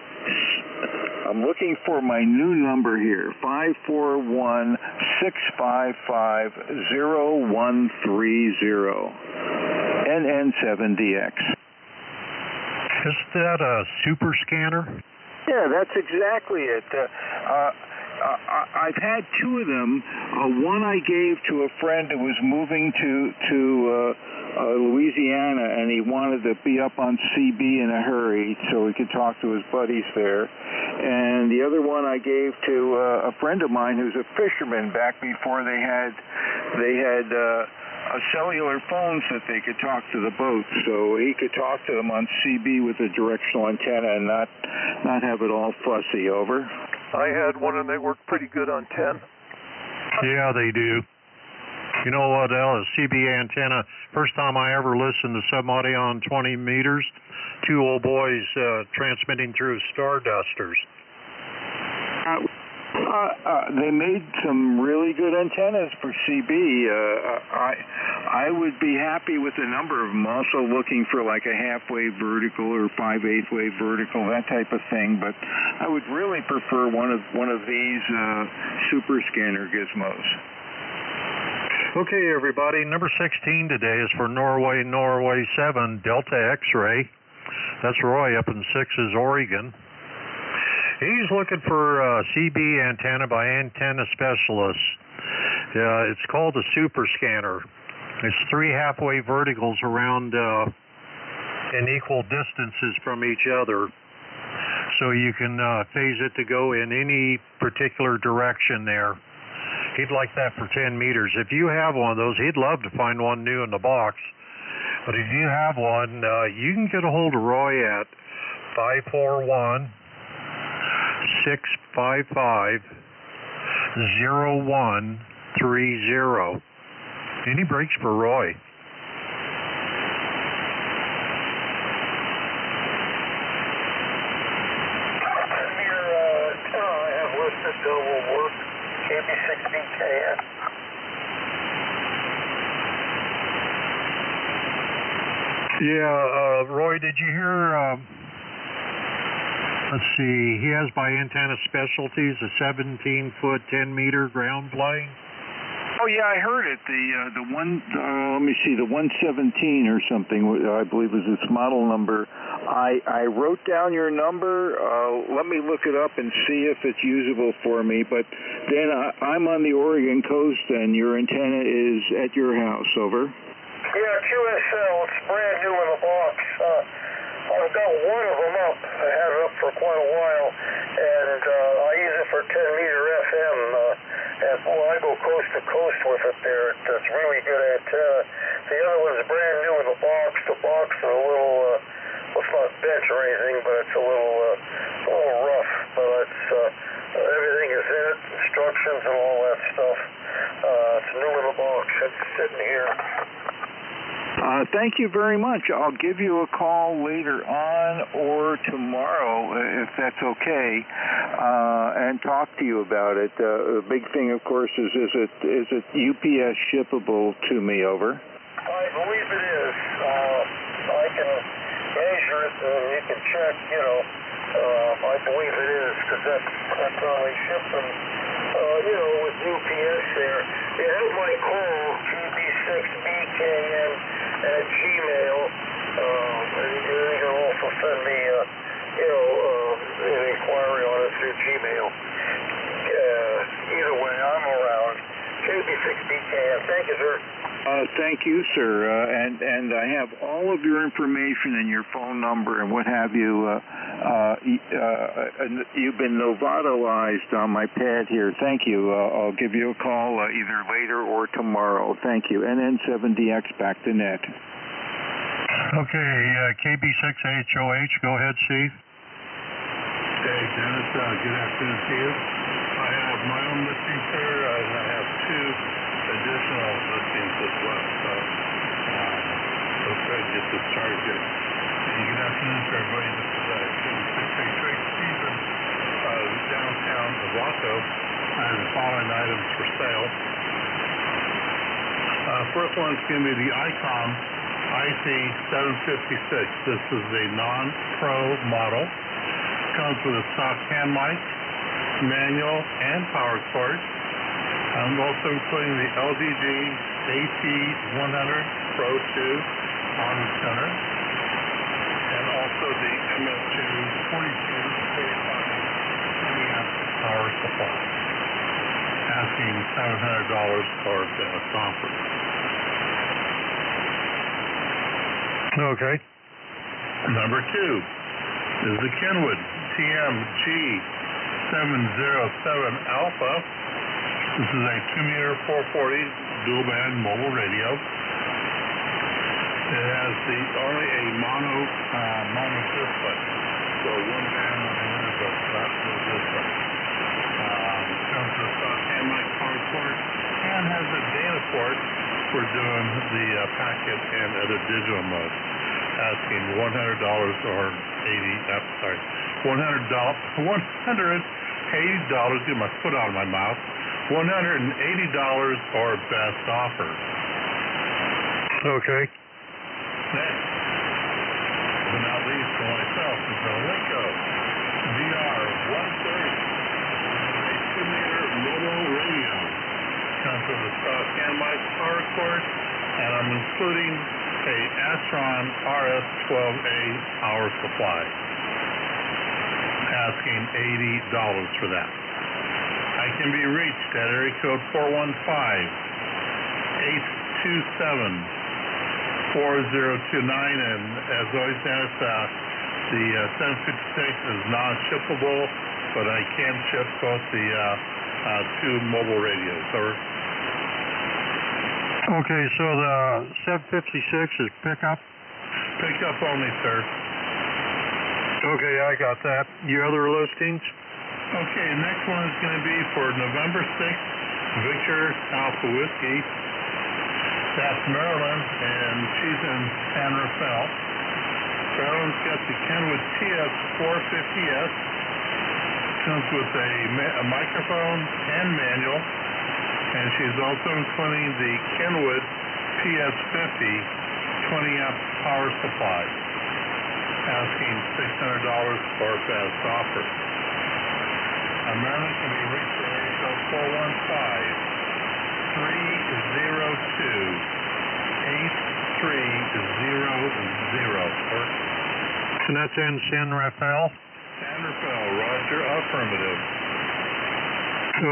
I: I'm looking for my new number here, 541-655-0130, NN7DX.
A: Is that a super scanner?
I: Yeah, that's exactly it. I've had 2 of them. One I gave to a friend who was moving to Louisiana, and he wanted to be up on CB in a hurry so he could talk to his buddies there. And the other one I gave to a friend of mine who's a fisherman back before they had cellular phones that they could talk to the boats, so he could talk to them on CB with a directional antenna and not have it all fussy. Over.
H: I had one and they worked pretty good on 10.
A: Yeah, they do. You know what, a CB antenna, first time I ever listened to some audio on 20 meters, 2 old boys transmitting through Stardusters.
I: They made some really good antennas for CB. I would be happy with a number of them. Also looking for like a half-wave vertical or 5/8 wave vertical, that type of thing. But I would really prefer one of these super scanner gizmos.
A: Okay, everybody. Number 16 today is for Norway 7 Delta X-ray. That's Roy up in Sixes, Oregon. He's looking for a CB antenna by Antenna Specialist. It's called a super scanner. It's 3 half-wave verticals around in equal distances from each other. So you can phase it to go in any particular direction there. He'd like that for 10 meters. If you have one of those, he'd love to find one new in the box. But if you have one, you can get a hold of Roy at 541-655-0130. Any breaks for Roy?
G: Will work KB6BKN.
A: Yeah, Roy, did you hear, let's see, he has by Antenna Specialties a 17-foot, 10-meter ground plane?
I: Oh yeah, I heard it. The one, let me see, the 117 or something, I believe was its model number. I wrote down your number. Let me look it up and see if it's usable for me. But then I'm on the Oregon coast, and your antenna is at your house. Over.
G: Yeah, QSL. It's brand new in the box. I've got one of them up. I had it up for quite a while, and I use it for 10-meter FM. And boy, I go coast to coast with it there. It's really good antenna. The other one's brand new in the box. The box is a little, well, it's not bent or anything, but it's a little rough. But it's everything is in it, instructions and all that stuff. It's new in the box. It's sitting here.
I: Thank you very much. I'll give you a call later on or tomorrow, if that's okay, and talk to you about it. The big thing, of course, is it UPS shippable to me? Over.
G: I believe it is. I can measure it, and you can check. I believe it is, because that's how they ship them. With UPS there. You have my call, GB6BKN at Gmail, and you can also send me, an inquiry on it through Gmail. Either way, I'm around. KB6BKN. Thank you, sir.
I: Thank you, sir. And I have all of your information and your phone number and what have you. You've been Novatoized on my pad here. Thank you. I'll give you a call either later or tomorrow. Thank you. NN7DX back to net.
A: Okay, KB6HOH, go ahead, Steve.
F: Hey, Dennis, good afternoon to you. I have my own listing, sir, and I have two additional listings as well. So let's try to get this started here. Hey, good afternoon to everybody. This is KB6HOH Stephen, downtown Waco. I have the following items for sale. First one's going to be the ICOM IC756. This is a non-pro model. Comes with a stock hand mic, manual, and power cord. I'm also including the LDD AT100 Pro 2 on the center, and also the MS2 42K5 20-amp power supply. Asking $700 for this offer.
A: Okay.
F: Number two is the Kenwood TMG707 Alpha. This is a 2-meter 440 dual band mobile radio. It has only a mono display, so one band only, but not no display. Comes with a stock hand mic power cord and has a data port for doing the packet and other digital modes. Asking $100 or $180. Get my foot out of my mouth. $180 or best offer.
A: Okay.
F: Next, but not least for myself, is the Linko VR130. A 2-meter mobile radio. Comes with a stock hand mic power cord, and I'm including a Astron RS-12A power supply. Asking $80 for that. I can be reached at area code 415-827-4029, and as always, Dennis, the 756 is non-shippable, but I can ship both the two mobile radios.
A: Okay, so the 756 is pickup?
F: Pickup only, sir.
A: Okay, I got that. Your other listings?
F: Okay, next one is going to be for November 6th, Victor Alpha Whiskey.
P: That's Marilyn, and she's in San Rafael. Marilyn's got the Kenwood TS450S. Comes with a microphone and manual, and she's also including the Kenwood PS50 20-amp power supply. Asking $600 for a fast offer. Marilyn can be reached at area code 415-302-8300.
A: And that's in San Rafael?
P: San Rafael, roger, affirmative.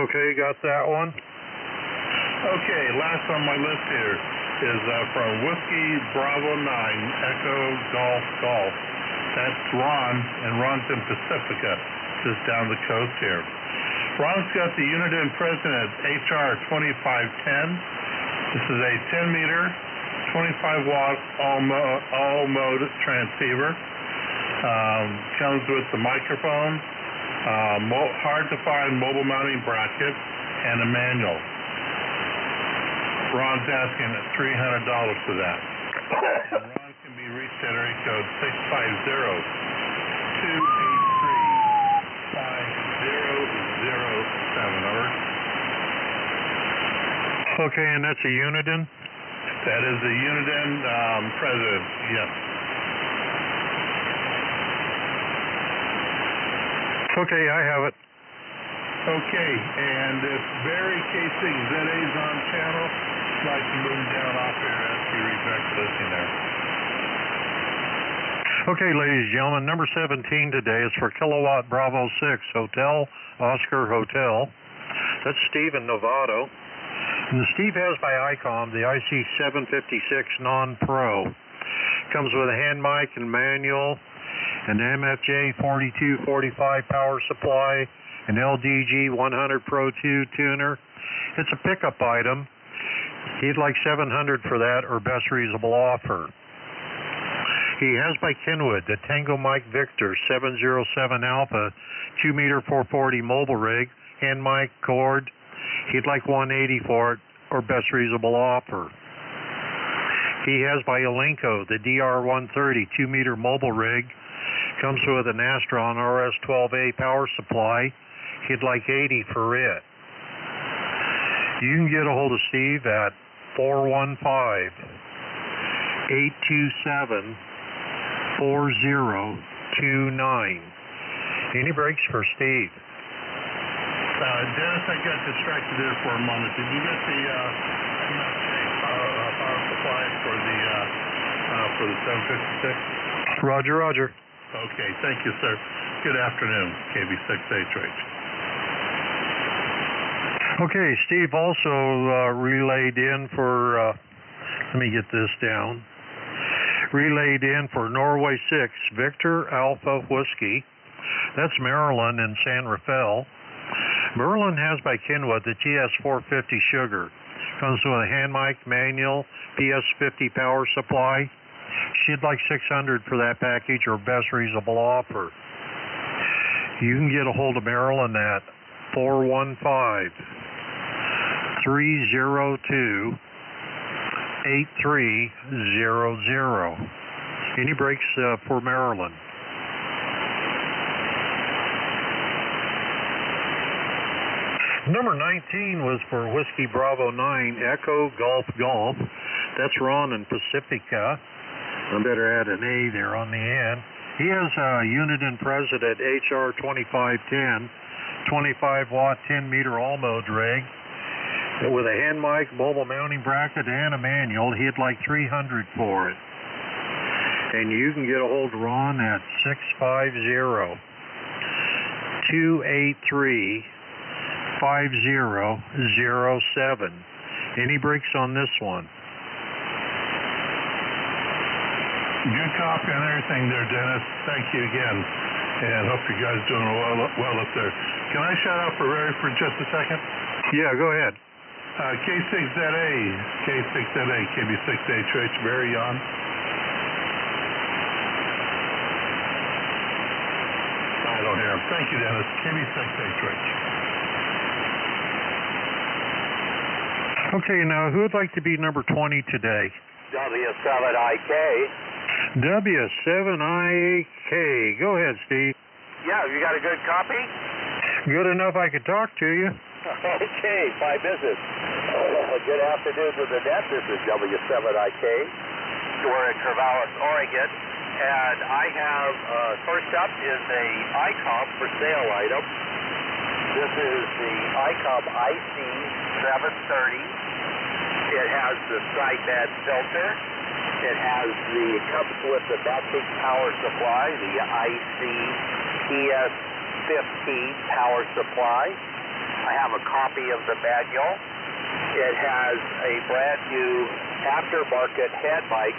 A: Okay, got that one.
P: Okay, last on my list here is from Whiskey Bravo 9, Echo Golf Golf. That's Ron, and Ron's in Pacifica, just down the coast here. Ron's got the Uniden President HR 2510. This is a 10-meter, 25-watt all-mode transceiver. Comes with the microphone, hard-to-find mobile mounting bracket, and a manual. Ron's asking $300 for that. Ron can be reached at area code 650-283-5007. Over.
A: Okay, and that's a Uniden?
P: That is the Uniden President, yes.
A: Okay, I have it.
P: Okay, and if Barry K6ZA's on channel, I'd like to move him down off here as he reads back to listening there.
A: Okay, ladies and gentlemen, number 17 today is for Kilowatt Bravo 6, Hotel, Oscar Hotel. That's Steve in Novato. And Steve has by ICOM the IC756 Non-Pro. Comes with a hand mic and manual, an MFJ 4245 power supply, an LDG 100 Pro 2 tuner. It's a pickup item. He'd like $700 for that, or best reasonable offer. He has by Kenwood the Tango Mike Victor 707 Alpha 2-meter 440 mobile rig, hand mic, cord. He'd like $180 for it, or best reasonable offer. He has by Elenco the DR130 2-meter mobile rig. Comes with an Astron RS12A power supply. He'd like $80 for it. You can get a hold of Steve at 415-827-4029. Any breaks for Steve?
P: Dennis, I got distracted there for a moment. Did you get the power supply for the 756?
A: Roger, roger.
P: Okay, thank you, sir. Good afternoon, KB6HH.
A: Okay, Steve also relayed in for, let me get this down, relayed in for Norway 6, Victor Alpha Whiskey. That's Maryland and San Rafael. Maryland has by Kenwood the TS450 Sugar. Comes with a hand mic, manual, PS50 power supply. She'd like $600 for that package, or best reasonable offer. You can get a hold of Marilyn at 415-302-8300. Any breaks for Marilyn? Number 19 was for Whiskey Bravo 9, Echo Golf Golf. That's Ron in Pacifica. I better add an A there on the end. He has a Uniden President HR 2510, 25-watt 10-meter all-mode rig with a hand mic, mobile mounting bracket, and a manual. He'd like $300 for it. And you can get a hold of Ron at 650-283-5007. Any breaks on this one?
P: Good copy on everything there, Dennis. Thank you again. And hope you guys doing well up there. Can I shout out for Larry for just a second?
A: Yeah, go ahead.
P: K6ZA, KB6HH, Barry on. I don't hear him. Thank you, Dennis. KB6HH.
A: Okay, now who would like to be number 20 today?
G: W7IK.
A: W7IK. Go ahead, Steve.
G: Yeah, you got a good copy?
A: Good enough I could talk to you.
G: Okay, fine business. Good afternoon to the net. This is W7IK. We're in Corvallis, Oregon. And I have, first up is a ICOM for sale item. This is the ICOM IC730. It has the sideband filter. It comes with the matching power supply, the IC-TS15 power supply. I have a copy of the manual. It has a brand new aftermarket hand mic.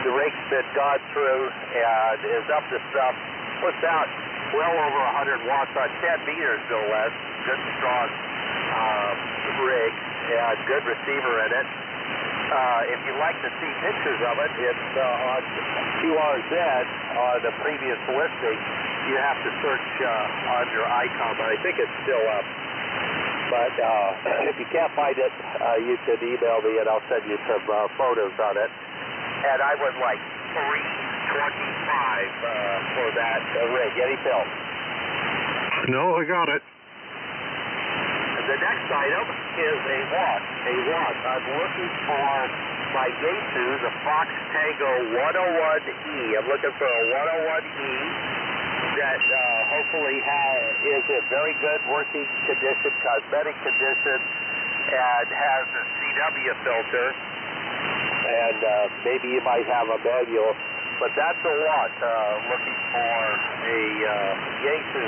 G: The rig's been gone through and is up to stuff. Puts out well over 100 watts on 10 meters, no less. Good, strong rig and good receiver in it. If you'd like to see pictures of it, it's on QRZ on the previous listing. You have to search on your ICOM, but I think it's still up. But if you can't find it, you can email me and I'll send you some photos on it. And I would like $325 for that rig. Any film?
A: No, I got it.
G: The next item is a watch. I'm looking for my Yaesu, the Fox Tango 101E. I'm looking for a 101E that hopefully is in very good working condition, cosmetic condition, and has a CW filter. And maybe you might have a manual, but that's a watch. Looking for a Yaesu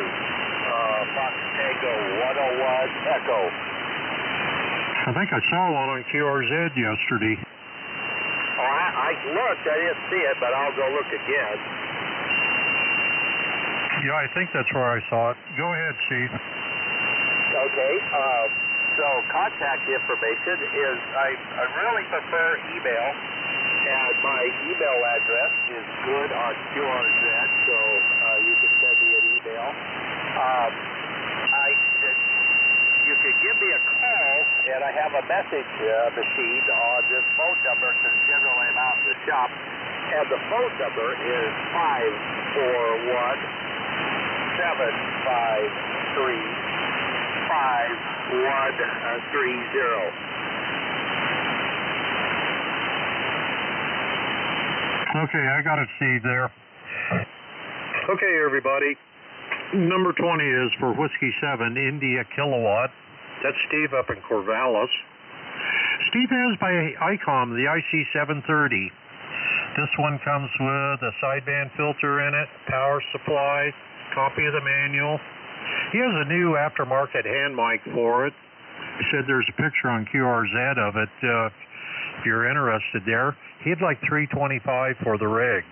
G: Fox Tango 101 Echo.
A: I think I saw one on QRZ yesterday.
G: Oh, I looked. I didn't see it, but I'll go look again.
A: Yeah, I think that's where I saw it. Go ahead, Steve.
G: Okay. So contact information is, I really prefer email, and my email address is good on QRZ, so you can send me an email. You could give me a call, and I have a message machine on this phone number, because generally I'm out in the shop, and the phone number is 541-753-5130.
A: Okay, I got it, Steve, there. Okay, everybody. Number 20 is for Whiskey 7, India Kilowatt. That's Steve up in Corvallis. Steve has by ICOM the IC730. This one comes with a sideband filter in it, power supply, copy of the manual. He has a new aftermarket hand mic for it. He said there's a picture on QRZ of it. If you're interested there, he'd like $325 for the rig.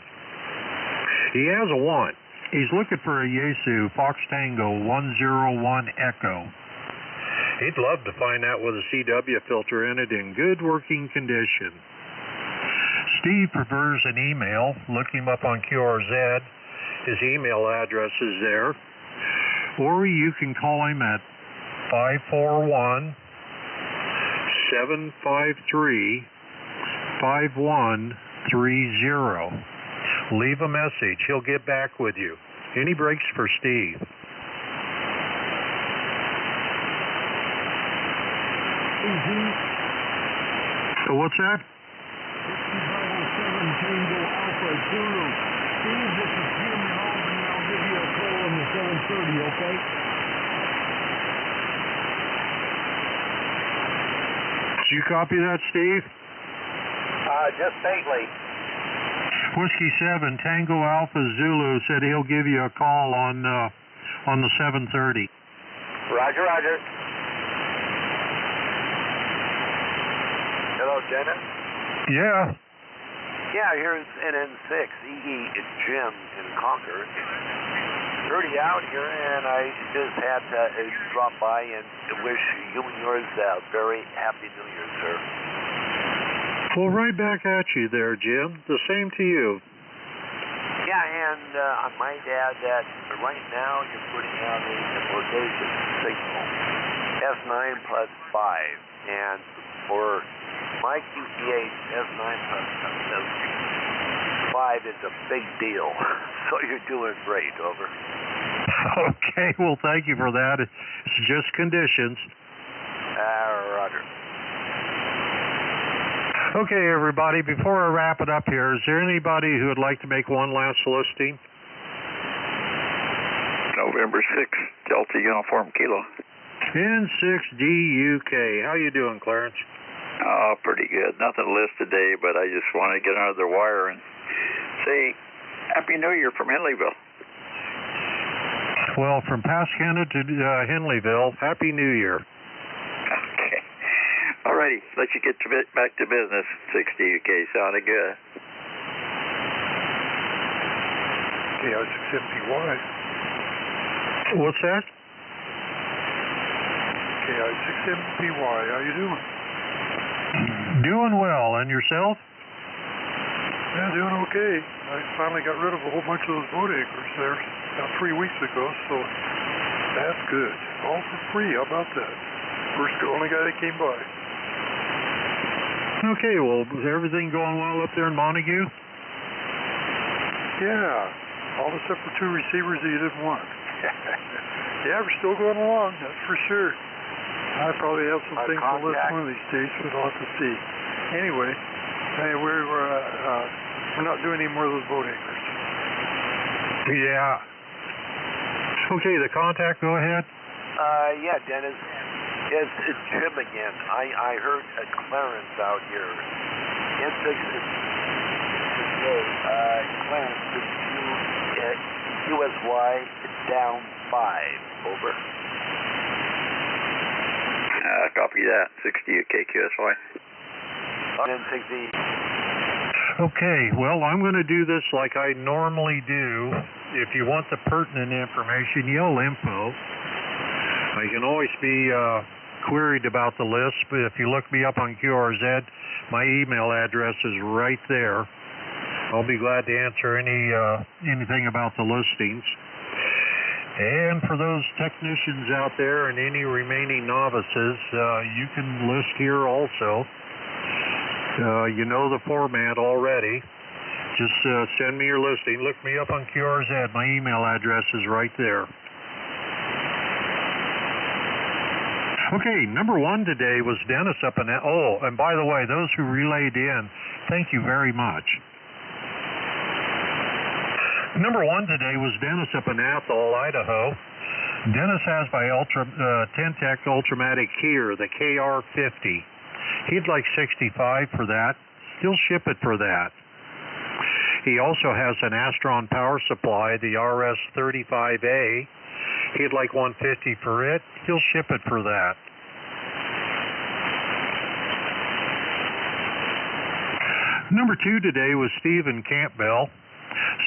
A: He has a want. He's looking for a Yaesu Fox Tango 101 Echo. He'd love to find that with a CW filter in it in good working condition. Steve prefers an email. Look him up on QRZ. His email address is there. Or you can call him at 541-753-5130. Leave a message. He'll get back with you. Any breaks for Steve? So what's that?
Q: 7 Tango Alpha Zulu. Steve, this is Jim in Albany. I'll give you a call on the 730, okay?
A: Did you copy that, Steve?
G: Just faintly.
A: Whiskey 7 Tango Alpha Zulu said he'll give you a call on the 730.
G: Roger, roger. Hello, Dennis?
A: Yeah.
R: Yeah, here's NN6, EE Jim in Concord. 30 out here, and I just had to drop by and wish you and yours a very happy New Year, sir.
A: Well, right back at you there, Jim. The same to you.
R: Yeah, and I might add that right now you're putting out a location signal, S9+5, and for my QTH S9 is a big deal. So you're doing great, over.
A: Okay, well, thank you for that. It's just conditions.
R: Roger.
A: Okay, everybody, before I wrap it up here, is there anybody who would like to make one last listing?
S: November 6th, Delta Uniform Kilo.
A: N6DUK. How you doing, Clarence?
S: Oh, pretty good. Nothing to list today, but I just want to get under the wire and say Happy New Year from Henleyville.
A: Well, from Pascagoula to Henleyville, Happy New Year.
S: Okay. All righty. Let you get back to business. 6DUK sounded good.
T: KI6MPY.
A: What's that?
T: KI6MPY. How you doing?
A: Doing well. And yourself?
T: Yeah, doing okay. I finally got rid of a whole bunch of those boat anchors there about 3 weeks ago, so that's good. All for free. How about that? Only guy that came by.
A: Okay, well, is everything going well up there in Montague?
T: Yeah, all except for 2 receivers that you didn't want. Yeah, we're still going along, that's for sure. I probably have some things to list one of these days, but I'll have to see. Anyway, hey, we're not doing any more of those boat anchors.
A: Yeah. Okay, the contact, go ahead.
R: Yeah, Dennis. It's Jim again. I heard a Clarence out here. N6 Clarence, USY down 5, over.
S: Copy that. 6DUK QSY.
R: N6D.
A: Okay, well, I'm going to do this like I normally do. If you want the pertinent information, yell info. I can always be queried about the list, but if you look me up on QRZ, my email address is right there. I'll be glad to answer anything about the listings. And for those technicians out there and any remaining novices, you can list here also. You know the format already. Just send me your listing. Look me up on QRZ. My email address is right there. Okay, number 1 today was Dennis up in... Oh, and by the way, those who relayed in, thank you very much. Number 1 today was Dennis up in Athol, Idaho. Dennis has my Tentec Ultramatic Keyer, the KR50. He'd like 65 for that. He'll ship it for that. He also has an Astron power supply, the RS35A. He'd like 150 for it. He'll ship it for that. Number 2 today was Stephen Campbell.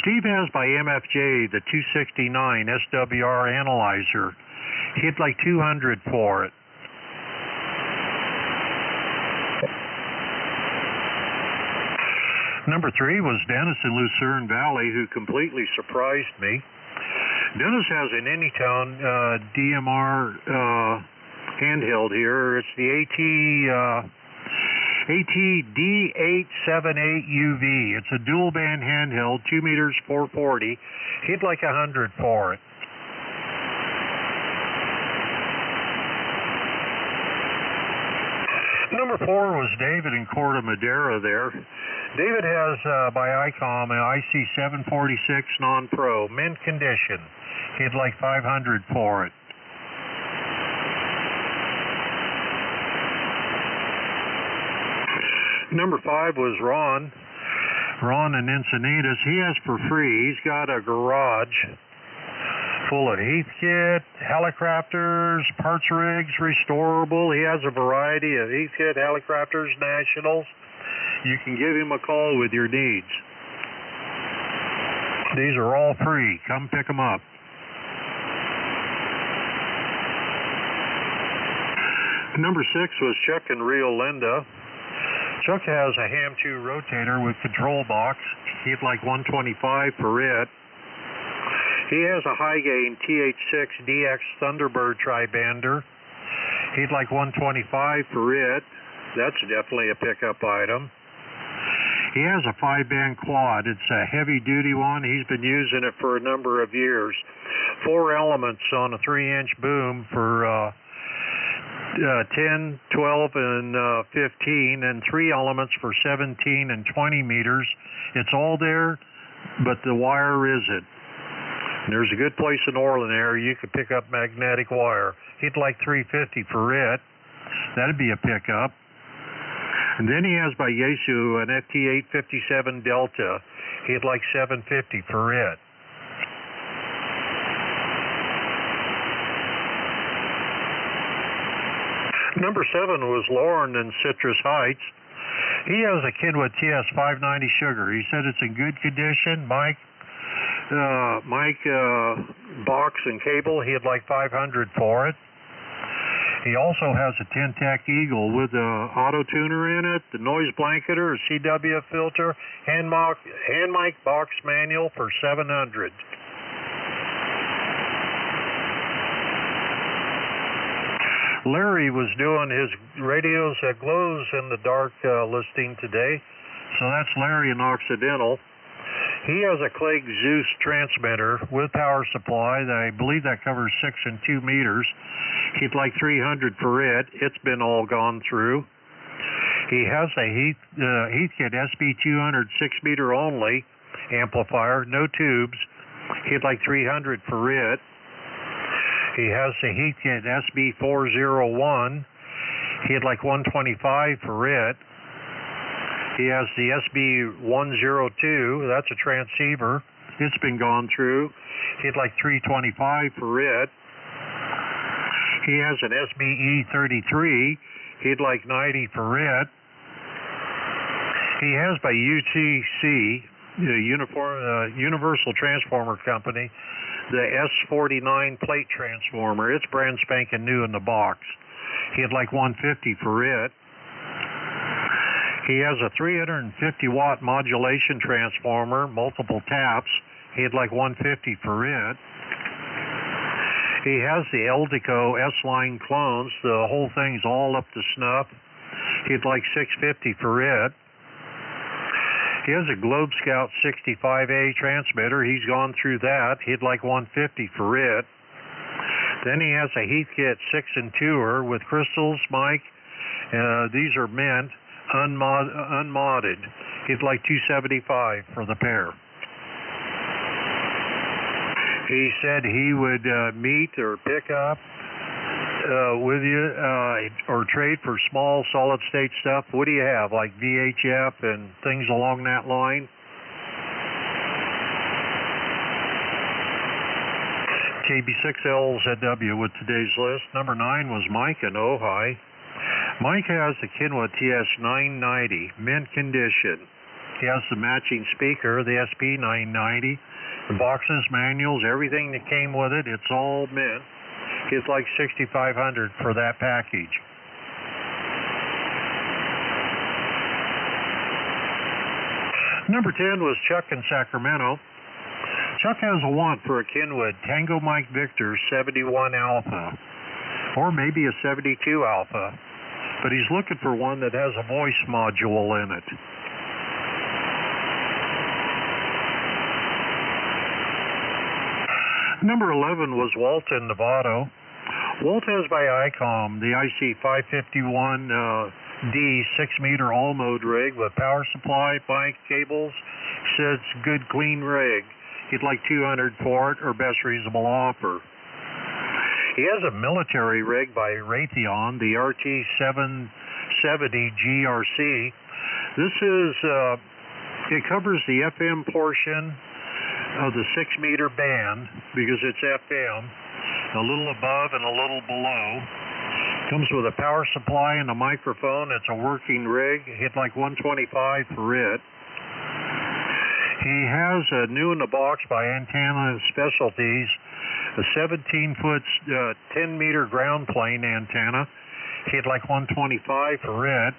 A: Steve has by MFJ the 269 SWR analyzer. He'd like 200 for it. Number 3 was Dennis in Lucerne Valley, who completely surprised me. Dennis has an Anytone DMR handheld here. It's the AT-D878UV. It's a dual band handheld, 2 meters, 440. He'd like 100 for it. Number 4 was David in Corte Madera there. David has by ICOM an IC746 non-pro, mint condition. He'd like 500 for it. Number 5 was Ron. Ron in Encinitas. He has for free. He's got a garage full of Heathkit, Helicopters, parts rigs, restorable. He has a variety of Heathkit, Helicopters, Nationals. You can give him a call with your needs. These are all free. Come pick them up. Number 6 was Chuck in Rio Linda. Chuck has a Ham 2 rotator with control box. He'd like 125 for it. He has a high gain TH6 DX Thunderbird tri-bander. He'd like 125 for it. That's definitely a pickup item. He has a 5-band quad. It's a heavy-duty one. He's been using it for a number of years. 4 elements on a 3-inch boom for 10, 12, and 15, and 3 elements for 17 and 20 meters. It's all there, but the wire isn't. There's a good place in Orland area you could pick up magnetic wire. He'd like $350 for it. That'd be a pickup. And then he has by Yaesu an FT857 Delta. He'd like $750 for it. Number 7 was Lauren in Citrus Heights. He has a Kenwood TS590 Sugar. He said it's in good condition. Mike, box and cable, he'd like $500 for it. He also has a Ten-Tech Eagle with a auto tuner in it, the noise blanketer, a CW filter, hand mic box manual for $700. Larry was doing his radios that glows in the dark listing today, so that's Larry in Occidental. He has a Clegg Zeus transmitter with power supply that I believe that covers 6 and 2 meters. He'd like $300 for it. It's been all gone through. He has a Heathkit SB200 6-meter only amplifier, no tubes. He'd like $300 for it. He has the Heathkit SB401. He'd like $125 for it. He has the SB102. That's a transceiver. It's been gone through. He'd like $325 for it. He has an SBE33. He'd like $90 for it. He has by UTC, Universal Transformer Company, the S49 plate transformer. It's brand spanking new in the box. He'd like $150 for it. He has a 350-watt modulation transformer, multiple taps. He'd like $150 for it. He has the Eldico S-Line clones. The whole thing's all up to snuff. He'd like $650 for it. He has a Globe Scout 65A transmitter. He's gone through that. He'd like $150 for it. Then he has a Heathkit 6 and 2er with crystals, Mike. These are mint, unmodded. He'd like $275 for the pair. He said he would meet or pick up with you or trade for small solid-state stuff. What do you have, like VHF and things along that line? KB6LZW with today's list. Number 9 was Mike in Ojai. Mike has the Kenwood TS990, mint condition. He has the matching speaker, the SP990, the boxes, manuals, everything that came with it. It's all mint. It's like $6,500 for that package. Number 10 was Chuck in Sacramento. Chuck has a want for a Kenwood Tango Mike Victor 71 Alpha, or maybe a 72 Alpha, but he's looking for one that has a voice module in it. Number 11 was Walt in Novato. Walt has by ICOM the IC551D 6-meter all-mode rig with power supply, bike cables. Says good, clean rig. He'd like $200 for it, or best reasonable offer. He has a military rig by Raytheon, the RT770 GRC. This is, it covers the FM portion of the 6-meter band because it's FM, a little above and a little below. Comes with a power supply and a microphone. It's a working rig. He'd like $125 for it. He has a new in the box by Antenna Specialties, a 17-foot, 10-meter ground plane antenna. He'd like $125 for it.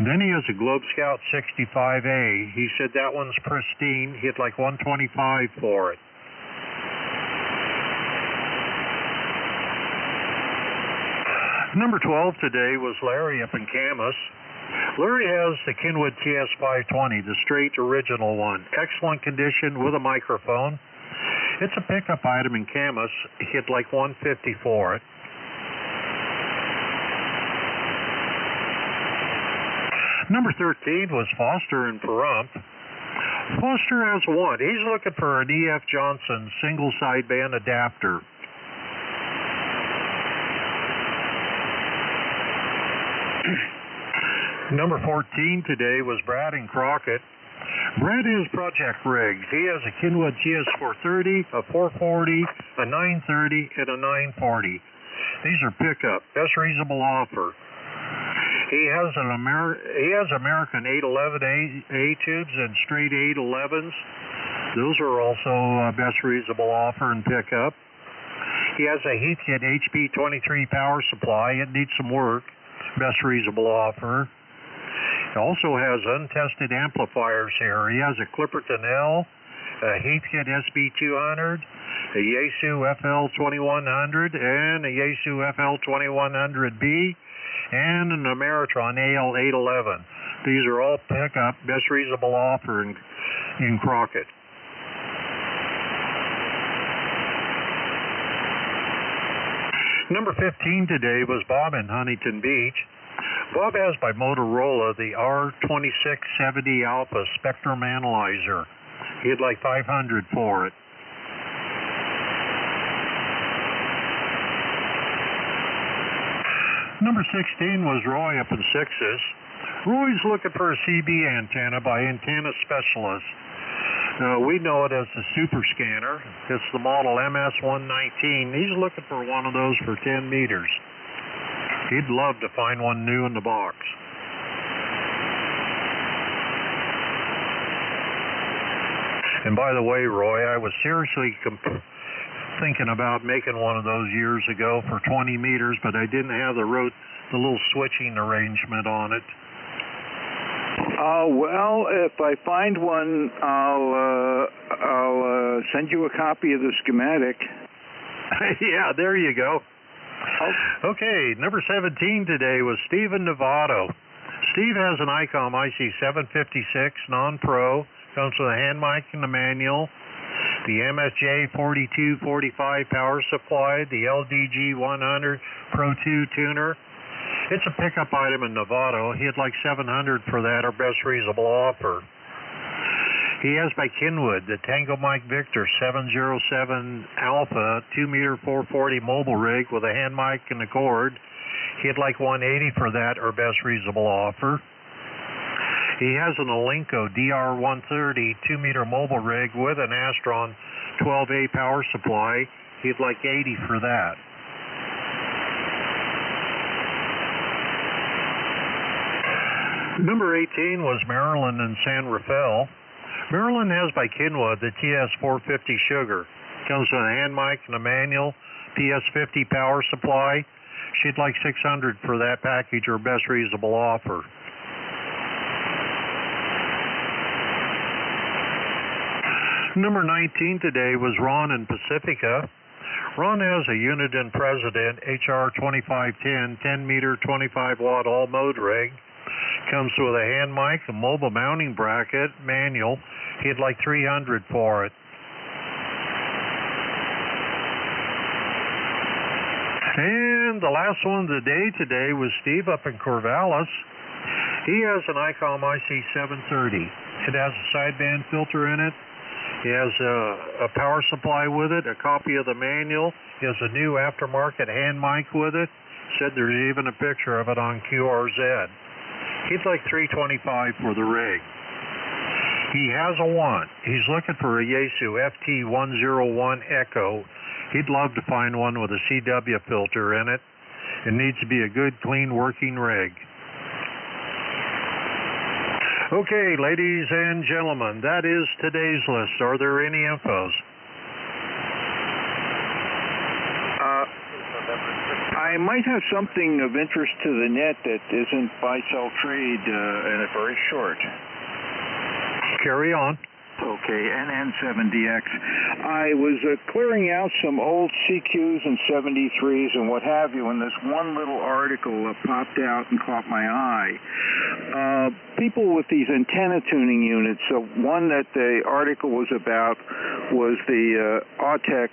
A: Then he has a Globe Scout 65A. He said that one's pristine. He'd like $125 for it. Number 12 today was Larry up in Camas. Larry has the Kenwood TS520, the straight original one. Excellent condition with a microphone. It's a pickup item in Camas. Hit like 150 for it. Number 13 was Foster in Pahrump. Foster has one. He's looking for an E.F. Johnson single sideband adapter. Number 14 today was Brad in Crockett. Brad has project rigs. He has a Kenwood TS430, a 440, a 930, and a 940. These are pickup. Best reasonable offer. He has American 811A tubes and straight 811s. Those are also best reasonable offer and pickup. He has a Heathkit HP23 power supply. It needs some work. Best reasonable offer. He also has untested amplifiers here. He has a Clipperton L, a Heathkit SB200, a Yaesu FL2100, and a Yaesu FL2100B, and an Ameritron AL811. These are all pickup, best reasonable offer in Crockett. Number 15 today was Bob in Huntington Beach. Bob has by Motorola the R2670 Alpha Spectrum Analyzer. He'd like 500 for it. Number 16 was Roy up in Sixes. Roy's looking for a CB antenna by Antenna Specialist. We know it as the Super Scanner. It's the model MS119. He's looking for one of those for 10 meters. He'd love to find one new in the box. And by the way, Roy, I was seriously thinking about making one of those years ago for 20 meters, but I didn't have the little switching arrangement on it.
I: Well, if I find one, I'll send you a copy of the schematic.
A: Yeah, there you go. Okay, number 17 today was Steven Novato. Steve has an ICOM IC756 non-pro. Comes with a hand mic and a manual. The MSJ 4245 power supply. The LDG 100 Pro 2 tuner. It's a pickup item in Novato. He'd like 700 for that, or best reasonable offer. He has by Kenwood the Tango Mike Victor 707 Alpha 2-meter 440 mobile rig with a hand mic and a cord. He'd like 180 for that, or best reasonable offer. He has an Alinco DR130 2-meter mobile rig with an Astron 12A power supply. He'd like 80 for that. Number 18 was Marilyn in San Rafael. Marilyn has by Kenwood the TS450 Sugar. Comes with a hand mic and a manual, PS50 power supply. She'd like 600 for that package, or best reasonable offer. Number 19 today was Ron in Pacifica. Ron has a Uniden President HR2510 10-meter 25-watt all-mode rig. Comes with a hand mic, a mobile mounting bracket, manual. He'd like 300 for it. And the last one of the day today was Steve up in Corvallis. He has an ICOM IC730. It has a sideband filter in it. He has a power supply with it, a copy of the manual. He has a new aftermarket hand mic with it. Said there's even a picture of it on QRZ. He'd like 325 for the rig. He has a one. He's looking for a Yaesu FT101 Echo. He'd love to find one with a CW filter in it. It needs to be a good, clean, working rig. Okay, ladies and gentlemen, that is today's list. Are there any infos?
I: I might have something of interest to the net that isn't buy-sell trade and it's very short.
A: Carry on.
I: Okay, NN70X. I was clearing out some old CQs and 73s and what have you, and this one little article popped out and caught my eye. People with these antenna tuning units, one that the article was about was the Autech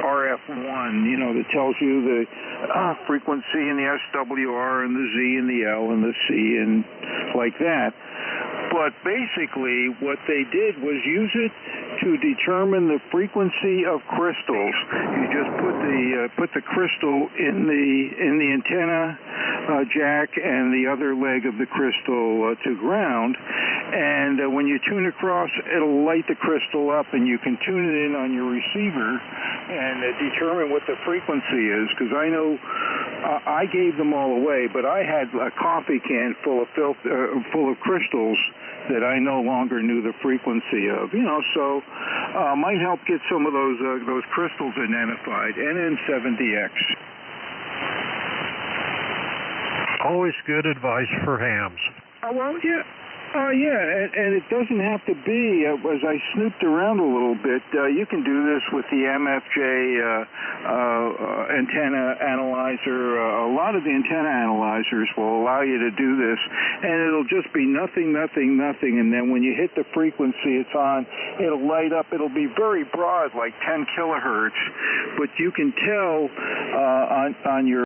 I: RF1, you know, that tells you the frequency and the SWR and the Z and the L and the C and like that. But basically what they did was use it to determine the frequency of crystals. You just put the crystal in the antenna jack and the other leg of the crystal to ground, and when you tune across, it'll light the crystal up, and you can tune it in on your receiver and determine what the frequency is. Because I know I gave them all away, but I had a coffee can full of crystals that I no longer knew the frequency of. You know, so might help get some of those crystals identified. NN70X.
A: Always good advice for hams.
I: Well, yeah. And it doesn't have to be, as I snooped around a little bit, you can do this with the MFJ antenna analyzer. A lot of the antenna analyzers will allow you to do this, and it'll just be nothing, and then when you hit the frequency it's on, it'll light up. It'll be very broad, like 10 kilohertz, but you can tell on your